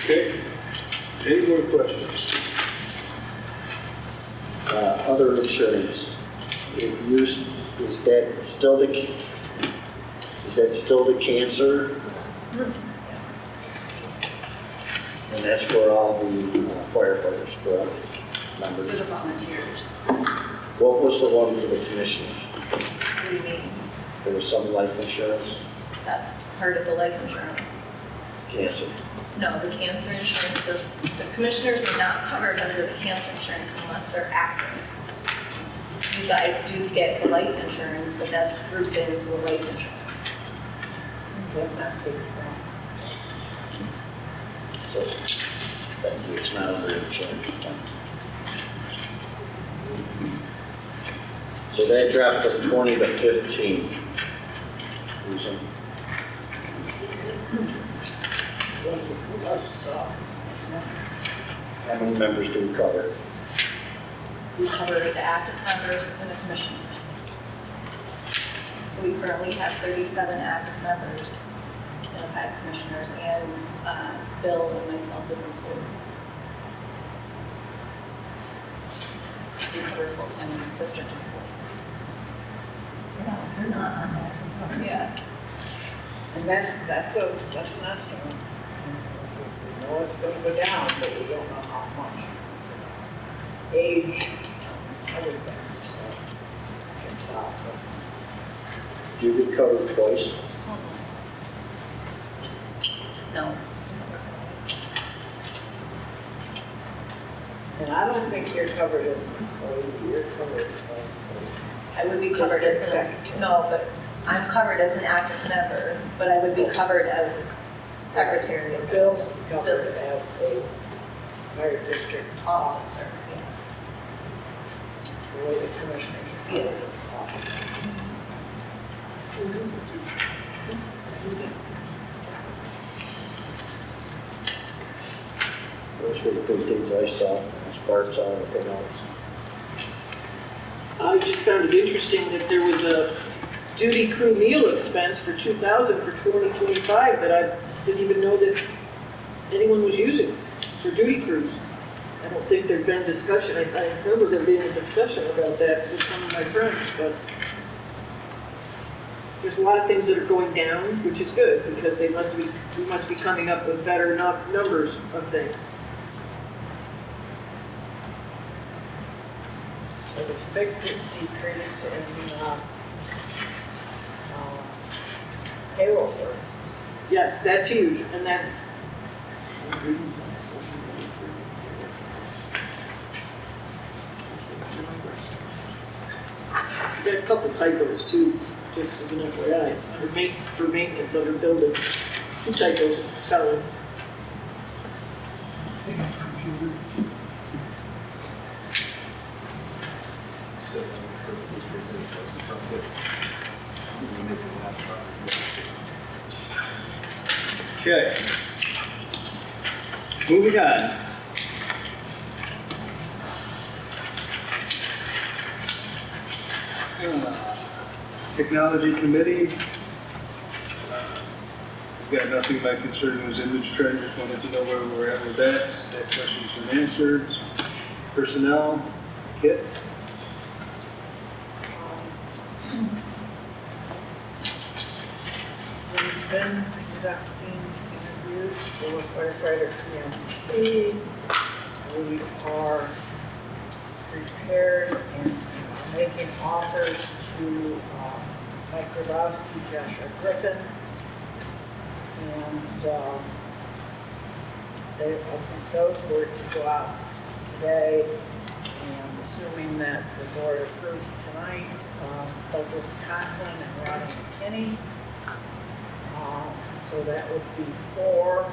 F: Okay, any more questions?
E: other insurance. Is that still the cancer? And that's for all the firefighters, correct? Members.
G: For the volunteers.
E: What was the one for the commissioners?
G: What do you mean?
E: There was some life insurance,
G: That's part of the life insurance.
E: cancer.
G: No, the cancer insurance the commissioners are not covered under the cancer insurance unless they're active. You guys do get the life insurance, but that's grouped into the life insurance.
D: That's not big.
E: So, thank you, it's not under insurance. So that dropped from 20 to 15. Reason? How many members do we cover?
G: We cover the active members and the commissioners. So we currently have 37 active members and have had commissioners and Bill and myself as employees. So we cover full-time district employees. No, you're not on that. Yeah.
D: And that's an estimate. We know it's gonna go down, but we don't know how much. Age, other things, so.
E: Do you get covered twice?
G: No. Doesn't work.
D: And I don't think you're covered as an employee, you're covered as
G: I would be covered as
D: District
G: no, but I'm covered as an active member, but I would be covered as secretary of
D: Bill's covered as a fire district
G: officer.
D: the way the commissioners are covered as officers.
E: Those were the big things I saw, as Bart saw, everything else.
L: I just found it interesting that there was a duty crew meal expense for 2,000 for 2025 that I didn't even know that anyone was using for duty crews. I don't think there'd been discussion, I remember there being a discussion about that with some of my friends, but there's a lot of things that are going down, which is good, because we must be coming up with better numbers of things.
D: There was a big decrease in payroll service.
L: Yes, that's huge, and that's, got a couple typos too, just as an FYI, for maintenance under buildings, 2 typos, spellings.
B: Okay. Moving on. Technology Committee. We've got nothing. My concern was image trend. Just wanted to know where we're at with that. That question's been answered. Personnel, Kit.
D: We've been conducting interviews for firefighter PMP. We are prepared and making offers to Mike Grabowski, Joshua Griffin, and I think those were to go out today, and assuming that the board approves tonight, Douglas Conklin and Rodney McKinney. So that would be 4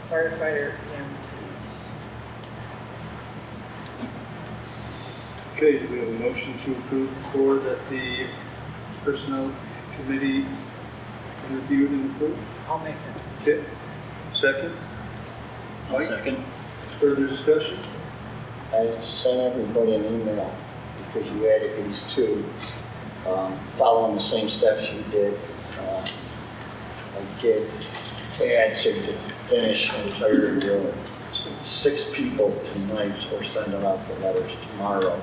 D: firefighter EMTs.
B: Okay, do we have a motion to approve before that the Personnel Committee interviewed and approved?
D: I'll make it.
B: Okay. Second? Mike?
K: Second.
B: Further discussion?
E: I sent everybody an email because you added these 2, following the same steps you did. I did add to finish and clear your 6 people tonight. We're sending out the letters tomorrow.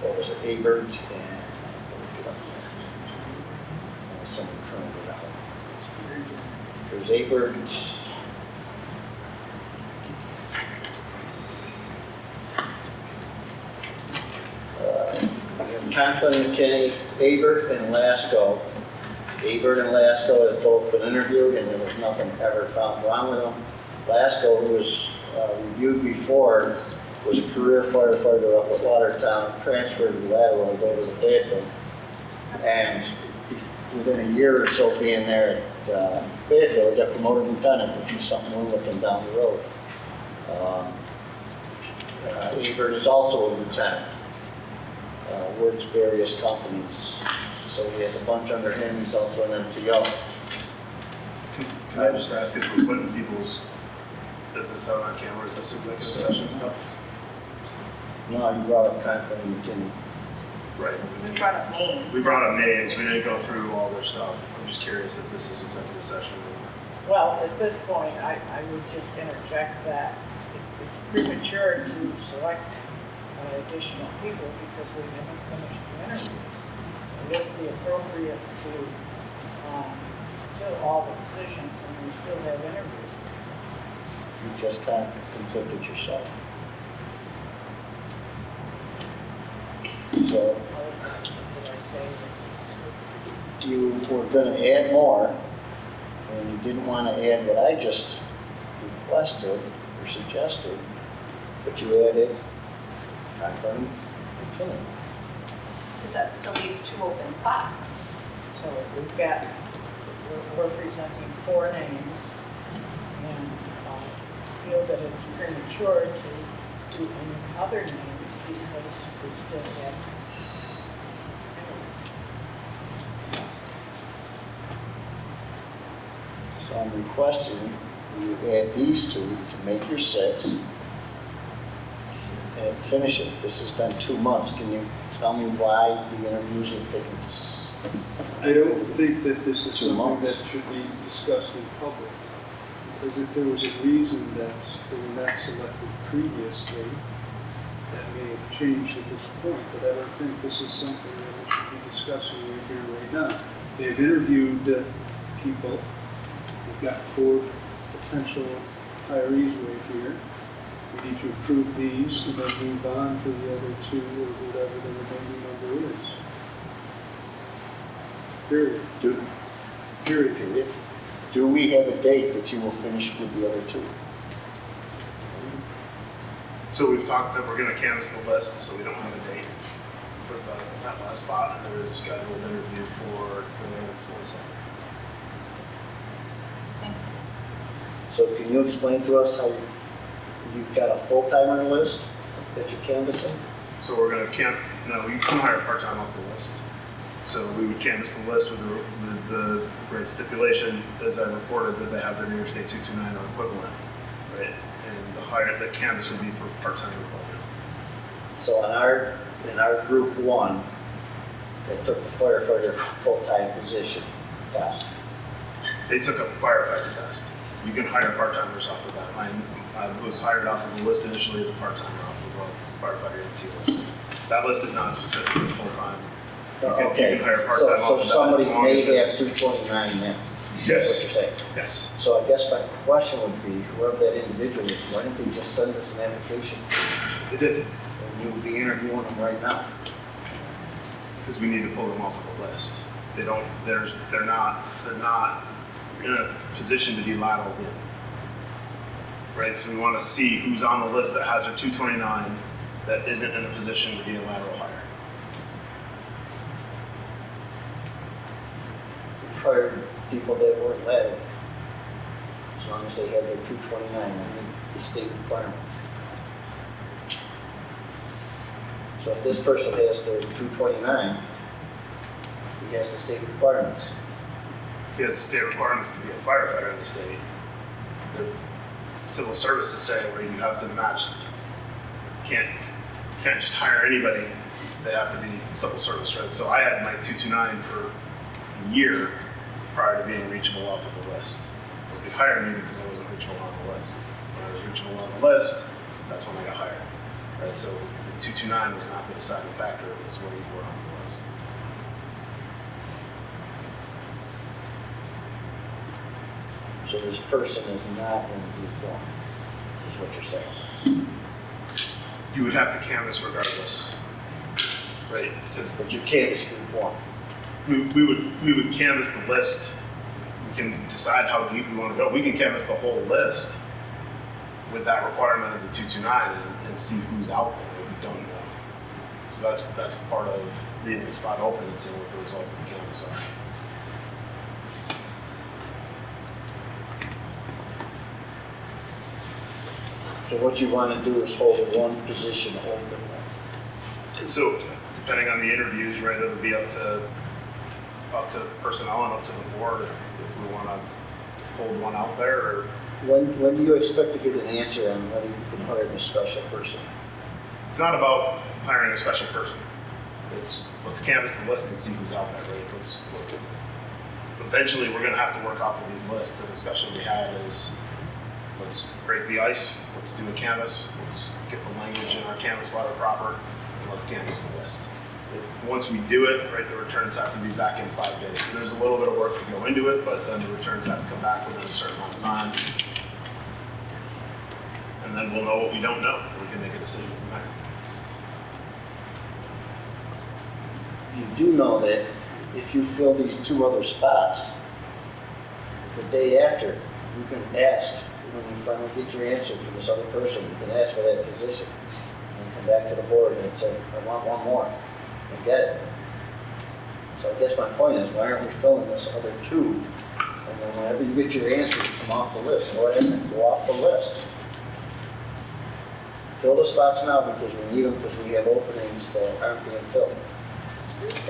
E: What was it, Abert and someone trying it out. There's Abert. Conklin, McKinney, Abert, and Lasko. Abert and Lasko have both been interviewed, and there was nothing ever found wrong with them. Lasko, who was reviewed before, was a career firefighter up at Watertown, transferred to Lateral to go to the Fayetteville. And within a year or so being there at Fayetteville, he got promoted to lieutenant, which is something we're looking down the road. Abert is also a lieutenant. Works various companies. So he has a bunch under him. He's also an MTO.
H: Can I just ask if we're putting people's business out on camera, is this executive session stuff?
E: No, you brought up Conklin and McKinney.
H: Right.
G: We brought up names.
H: We brought up names, we didn't go through all their stuff. I'm just curious if this is executive session.
D: Well, at this point, I would just interject that it's premature to select additional people because we haven't finished the interviews. It would be appropriate to fill all the positions when we still have interviews.
E: You just kind of conflicted yourself. So
D: Did I say that?
E: you were going to add more, and you didn't want to add what I just requested or suggested, but you added Conklin and McKinney.
G: Because that still leaves 2 open spots.
D: So we've got, we're presenting 4 names, and feel that it's premature to do any other name because we still have.
E: So I'm requesting you add these two to make your 6 and finish it. This has been 2 months. Can you tell me why the interviews have taken
F: I don't think that this is
E: 2
F: something
E: months?
F: that should be discussed in public. Because if there was a reason that they were not selected previously, that may have changed at this point, but I don't think this is something that we should be discussing right here, right now. They've interviewed people. We've got 4 potential hirees right here. We need to approve these and then move on to the other 2 or whatever the remaining number is. Period. Period.
E: Do we have a date that you will finish with the other 2?
H: So we've talked that we're gonna canvass the list, so we don't have a date for that last spot, and there is a scheduled interview for the 22nd.
E: So can you explain to us how you've got a full-timer list that you're canvassing?
H: So we're gonna no, you can hire part-time off the list. So we would canvass the list with the great stipulation, as I reported, that they have their New York State 229 or equivalent, right? And the canvass would be for part-time employment.
E: So in our group 1, they took the firefighter full-time position test.
H: They took a firefighter test. You can hire part-timers off of that. I was hired off of the list initially as a part-timer off of a firefighter MT list. That list is not specifically full-time. You can hire part-time off
E: So
H: of that.
E: somebody
H: as long
E: may
H: as
E: have
H: it's-
E: 229 then?
H: Yes.
E: That's what you're saying?
H: Yes.
E: So I guess my question would be, whoever that individual is, why didn't they just send us an application?
H: They did.
E: And you would be interviewing them right now?
H: Because we need to pull them off of the list. They're not in a position to be lateraled in. Right, so we want to see who's on the list that has their 229 that isn't in a position to be a lateral hire.
E: We've hired people that weren't lateral. As long as they had their 229, I mean, the state requirement. So if this person has their 229, he has the state requirements.
H: He has the state requirements to be a firefighter in the state. The civil service is saying where you have to match, can't just hire anybody. They have to be civil service, right? So I had my 229 for a year prior to being reachable off of the list. They hired me because I wasn't reachable on the list. When I was reachable on the list, that's when I got hired, right? So the 229 was not the deciding factor, it was where you were on the list.
E: So this person is not in group 1, is what you're saying.
H: You would have to canvass regardless, right?
E: But you canvass group 1.
H: We would canvass the list. We can decide how deep we want to go. We can canvass the whole list with that requirement of the 229 and see who's out there that we don't know. So that's part of leaving the spot open and seeing what the results of the canvass are.
E: So what you want to do is hold 1 position open.
H: And so, depending on the interviews, right, it'll be up to personnel and up to the board if we want to hold one out there. Or
E: When do you expect to get an answer on whether you can hire this special person?
H: it's not about hiring a special person. It's let's canvass the list and see who's out there, right? Eventually we're going to have to work off of these lists. The discussion we had is let's break the ice, let's do a canvass, let's get the language in our canvass letter proper, and let's canvass the list. Once we do it, right, the returns have to be back in 5 days. So there's a little bit of work to go into it, but then the returns have to come back within a certain amount of time. And then we'll know what we don't know. We can make a decision from there.
E: You do know that if you fill these 2 other spots, the day after, you can ask, when you finally get your answer from this other person, you can ask for that position and come back to the board and say, I want 1 more, and get it. So I guess my point is, why aren't we filling this other 2? And then whenever you get your answer, you come off the list. Go ahead and go off the list. fill the spots now because we need them, because we have openings that aren't being filled.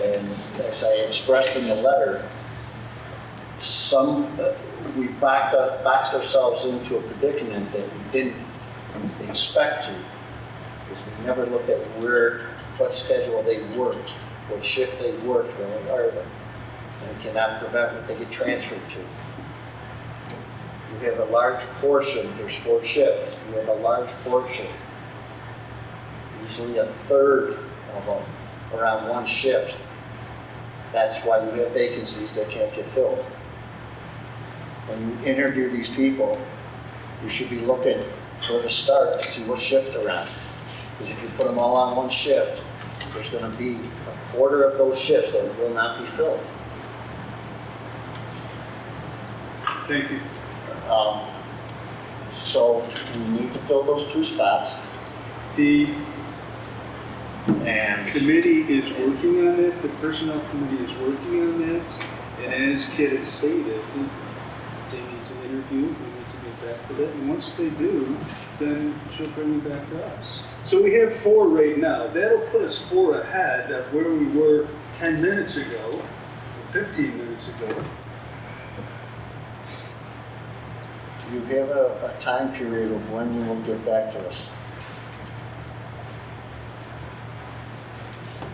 E: And as I expressed in the letter, we boxed ourselves into a predicament that we didn't expect to, because we never looked at what schedule they worked, what shift they worked when we hired them. And we cannot prevent what they get transferred to. You have a large portion, there's 4 shifts, you have a large portion, easily a third of them are on one shift. That's why you have vacancies that can't get filled. When you interview these people, you should be looking for the start to see what shift they're on. Because if you put them all on one shift, there's going to be a quarter of those shifts that will not be filled.
F: Thank you.
E: So we need to fill those 2 spots.
F: The
E: And
F: committee is working on it, the personnel committee is working on that, and as Kit has stated, they need to interview, we need to get back to that, and once they do, then she'll bring it back to us. So we have 4 right now, that'll put us 4 ahead of where we were 10 minutes ago, or 15 minutes ago.
E: do you have a time period of when you will get back to us?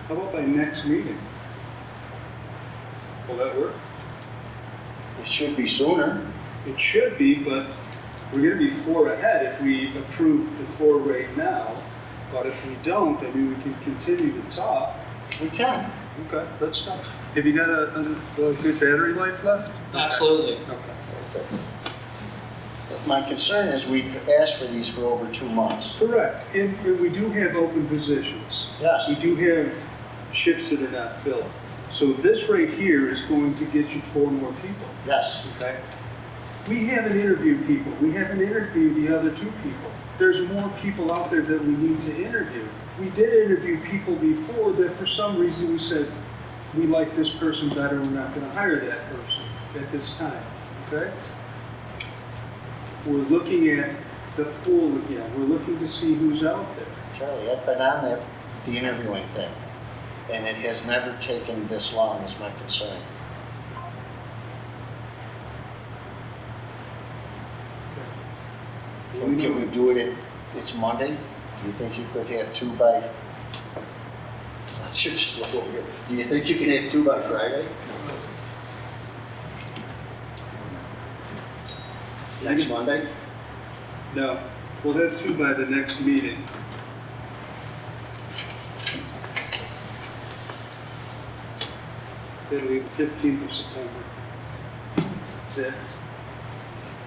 F: How about by next meeting? Will that work?
E: It should be sooner.
F: It should be, but we're gonna be 4 ahead if we approve the 4 right now. But if we don't, I mean, we can continue to talk.
E: We can.
F: Okay, let's talk. Have you got a good battery life left?
L: Absolutely.
F: Okay.
E: Perfect. My concern is we've asked for these for over 2 months.
F: Correct, and we do have open positions.
E: Yes.
F: We do have shifts that are not filled. So this right here is going to get you 4 more people,
E: Yes.
F: okay? We haven't interviewed people. We haven't interviewed the other 2 people. There's more people out there that we need to interview. We did interview people before that for some reason we said, we like this person better, we're not gonna hire that person at this time, okay? We're looking at the pool again. We're looking to see who's out there.
E: Charlie, I've been on the interviewing thing, and it has never taken this long is my concern. Can we do it, it's Monday? Do you think you could have 2 by, I should just look over here. Do you think you can have 2 by Friday? Next Monday?
F: No, we'll have 2 by the next meeting. That'll be the 15th of September.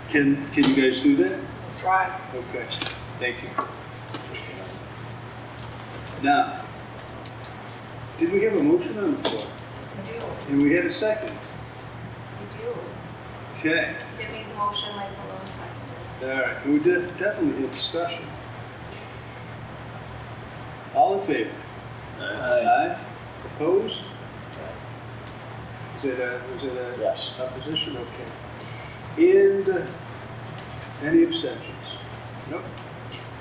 F: Can you guys do that?
D: Try.
F: Okay, thank you. Now, did we have a motion on the floor?
G: You do,
F: And we had a second?
G: you do.
F: Okay,
G: Give me the motion like below seconded.
F: all right, and we did definitely had discussion. All in favor? Aye. Opposed? Was it a
E: Yes.
F: opposition? Okay. And any abstentions? Nope.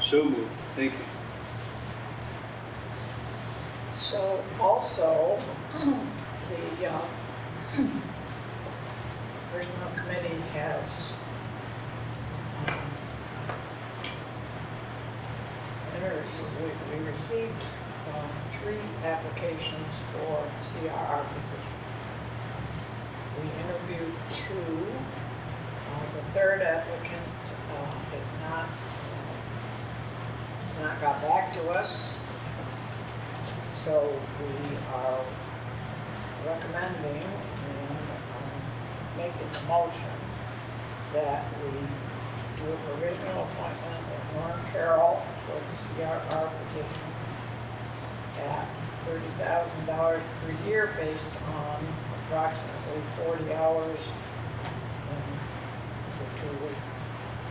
F: So moved. Thank you.
D: So also, the personnel committee has we received 3 applications for CRR position. We interviewed 2. The 3rd applicant has not got back to us. So we are recommending and making the motion that we do a provisional appointment of Norm Carroll for the CRR position at $30,000 per year based on approximately 40 hours in the 2-week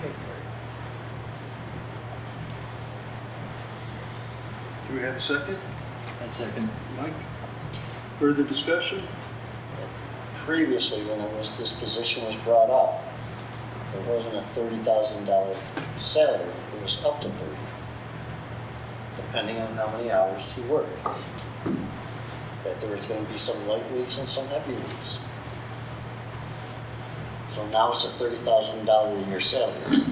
D: pay period.
F: Do we have a second?
K: A second.
F: Mike? Further discussion?
E: Previously, when this position was brought up, it wasn't a $30,000 salary, it was up to 30. depending on how many hours he worked. That there was gonna be some light weeks and some heavy weeks. So now it's a $30,000 a year salary.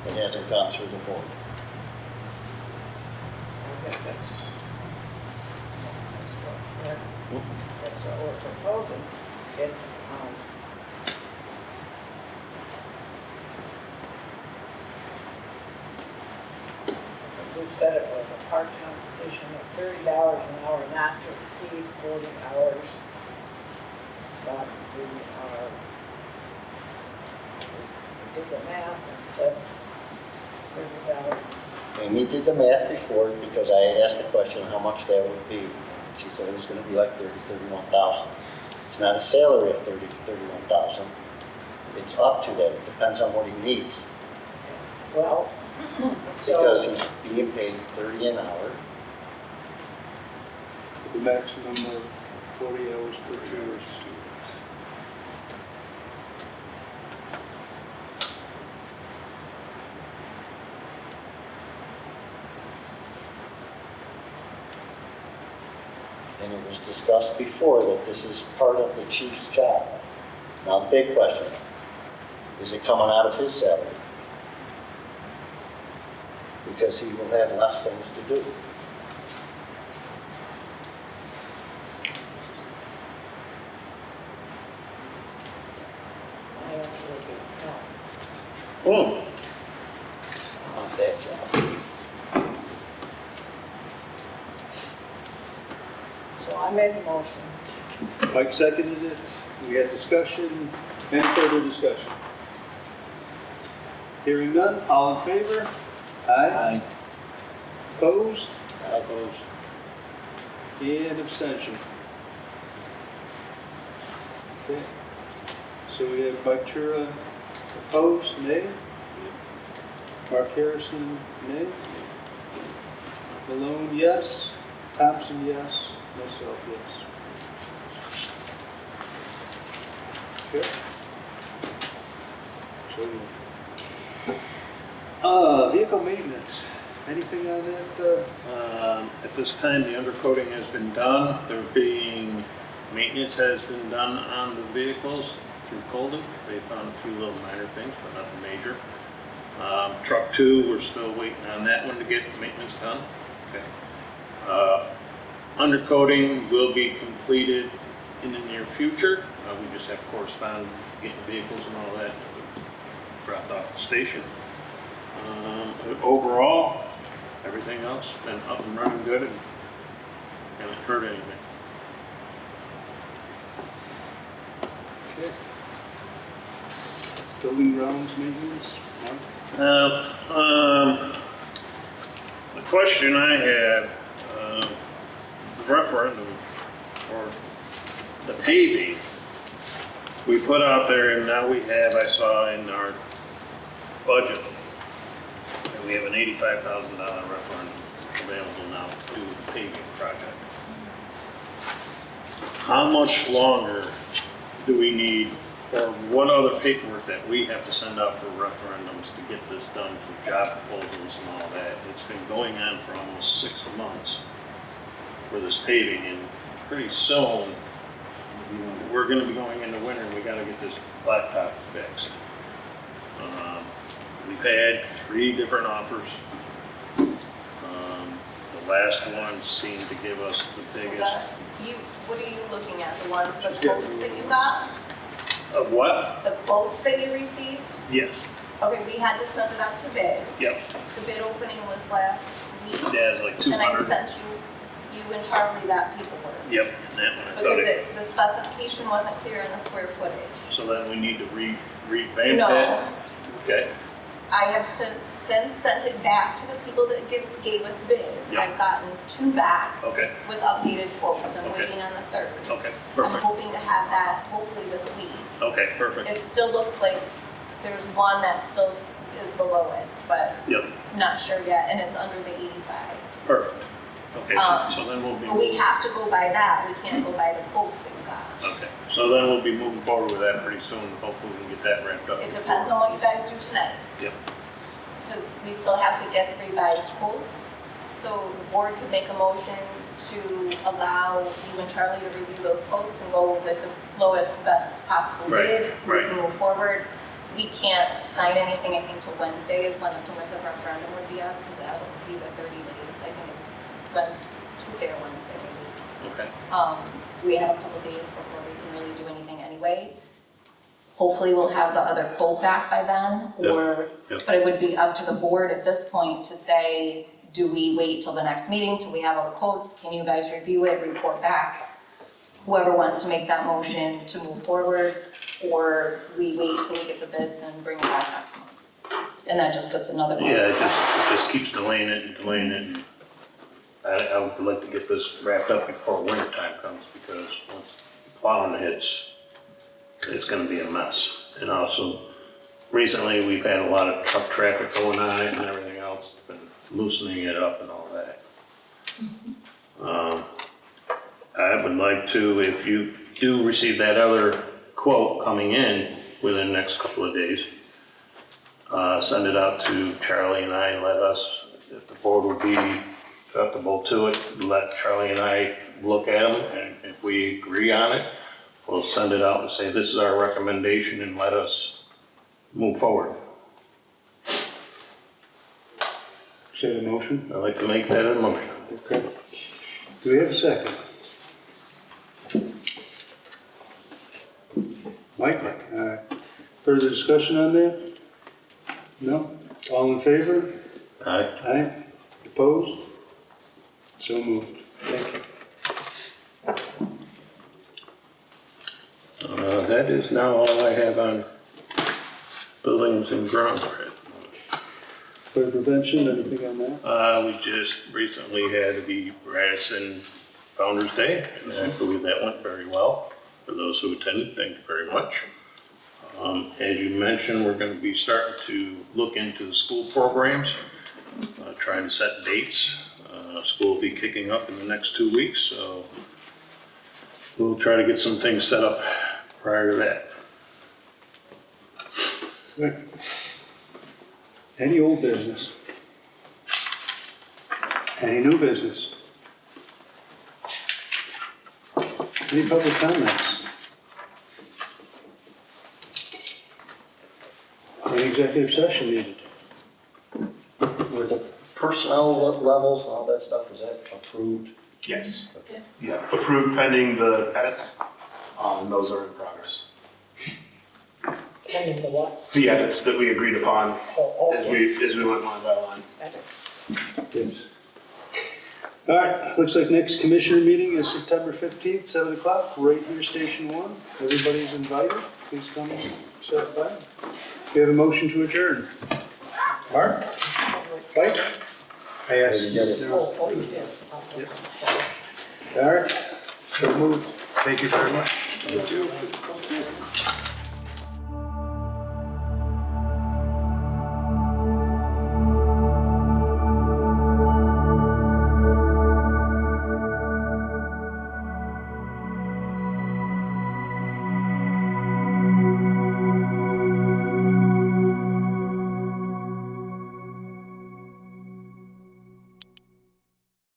E: It hasn't gone through the board.
D: I guess that's what we're proposing. It's, we said it was a part-time position at $30 an hour, not to exceed 40 hours. But we did the math and said $30.
E: Amy did the math before because I had asked the question how much that would be. She said it was gonna be like 31,000. It's not a salary of 30 to 31,000. It's up to that, it depends on what he needs.
D: Well,
E: Because
D: so,
E: he's being paid 30 an hour.
F: The maximum of 40 hours per year.
E: And it was discussed before that this is part of the chief's job. Now the big question, is it coming out of his salary? Because he will have less things to do.
D: I actually did count.
E: On that job.
D: So I made the motion.
F: Mike seconded it. We had discussion. Any further discussion? Hearing none, all in favor? Aye. Opposed?
E: Opposed.
F: And abstention. Okay. So we have Mike Chura opposed, nay. Mark Harrison, nay. Malone, yes. Thompson, yes. Myself, yes. Okay. So, vehicle maintenance. Anything on that?
I: At this time, the undercoating has been done. Maintenance has been done on the vehicles through Colden. They found a few little minor things, but nothing major. Truck 2, we're still waiting on that one to get maintenance done. Okay. Undercoating will be completed in the near future. We just have to correspond, get the vehicles and all that dropped off the station. Overall, everything else been up and running good and haven't hurt anything.
F: Okay. Building grounds maintenance, Mark?
I: The question I had, the referendum or the paving, we put out there and now we have, I saw in our budget, and we have an $85,000 referendum available now to do the paving project. How much longer do we need, or what other paperwork that we have to send out for referendums to get this done for job proposals and all that? It's been going on for almost 6 months for this paving, and pretty soon we're going to be going into winter and we got to get this blacktop fixed. We've had 3 different offers. The last one seemed to give us the biggest.
G: What are you looking at? The ones, the quotes that you got?
I: Of what?
G: The quotes that you received?
I: Yes.
G: Okay, we had to send it out to bid.
I: Yep.
G: The bid opening was last week.
I: Yeah, it's like 200.
G: And I sent you and Charlie that paperwork.
I: Yep, and that one. I thought
G: Because the specification wasn't clear in the square footage.
I: So then we need to revamp
G: No.
I: that? Okay.
G: I have since sent it back to the people that gave us bids.
I: Yep.
G: I've gotten 2 back
I: Okay.
G: with updated quotes. I'm
I: Okay.
G: waiting on the 3rd.
I: Okay,
G: I'm
I: perfect.
G: hoping to have that hopefully this week.
I: Okay, perfect.
G: It still looks like there's one that still is the lowest, but
I: Yep,
G: not sure yet, and it's under the 85.
I: perfect. Okay, so then we'll be.
G: But we have to go by that, we can't go by the quotes that you got.
I: Okay, so then we'll be moving forward with that pretty soon. Hopefully we can get that wrapped up.
G: It depends on what you guys do tonight,
I: Yep,
G: because we still have to get the revised quotes. So the board could make a motion to allow you and Charlie to review those quotes and go with the lowest, best possible
I: Right,
G: bid, so we
I: right.
G: can move forward. We can't sign anything, I think, till Wednesday is when the permissive referendum would be up, because that'll be the 30 days. I think it's Tuesday or Wednesday, maybe.
I: Okay.
G: So we have a couple days before we can really do anything anyway. Hopefully we'll have the other quote back by then, or,
I: Yep.
G: but it would be up to the board at this point to say, do we wait till the next meeting till we have all the quotes? Can you guys review it, report back? Whoever wants to make that motion to move forward, or we wait till we get the bids and bring it back next month. And that just puts another one.
I: Yeah, it just keeps delaying it and delaying it. And I would like to get this wrapped up before winter time comes, because once plowing hits, it's gonna be a mess. And also, recently, we've had a lot of truck traffic going on it and everything else, been loosening it up and all that. I would like to, if you do receive that other quote coming in within the next couple of days, send it out to Charlie and I and let us, if the board would be acceptable to it, let Charlie and I look at them, and if we agree on it, we'll send it out and say, this is our recommendation, and let us move forward.
F: Is that a motion?
I: I'd like to make that a motion.
F: Okay. Do we have a second? Mike? Further discussion on that? No? All in favor?
I: Aye.
F: Aye. Opposed? So moved. Thank you.
I: That is now all I have on buildings and grounds.
F: Fire prevention, anything on that?
I: We just recently had the Radisson Founder's Day, and I believe that went very well. For those who attended, thank you very much. As you mentioned, we're going to be starting to look into the school programs, trying to set dates. School will be kicking up in the next 2 weeks, so we'll try to get some things set up prior to that.
F: Right. Any old business? Any new business? Any public comments? Any executive session needed?
E: With the personnel levels and all that stuff, is that approved?
H: Yes. Yeah, approved pending the edits, and those are in progress.
D: Pending the what?
H: The edits that we agreed upon as
D: yes.
H: we went line by line.
D: Edits.
F: Yes. All right, looks like next commissioner meeting is September 15th, 7 o'clock, right here, Station 1. Everybody's invited. Please come and stop by. We have a motion to adjourn. Mark? Mike? I asked.
E: You did it.
D: Oh, you did.
F: All right, so moved.
B: Thank you very much.
F: Thank you.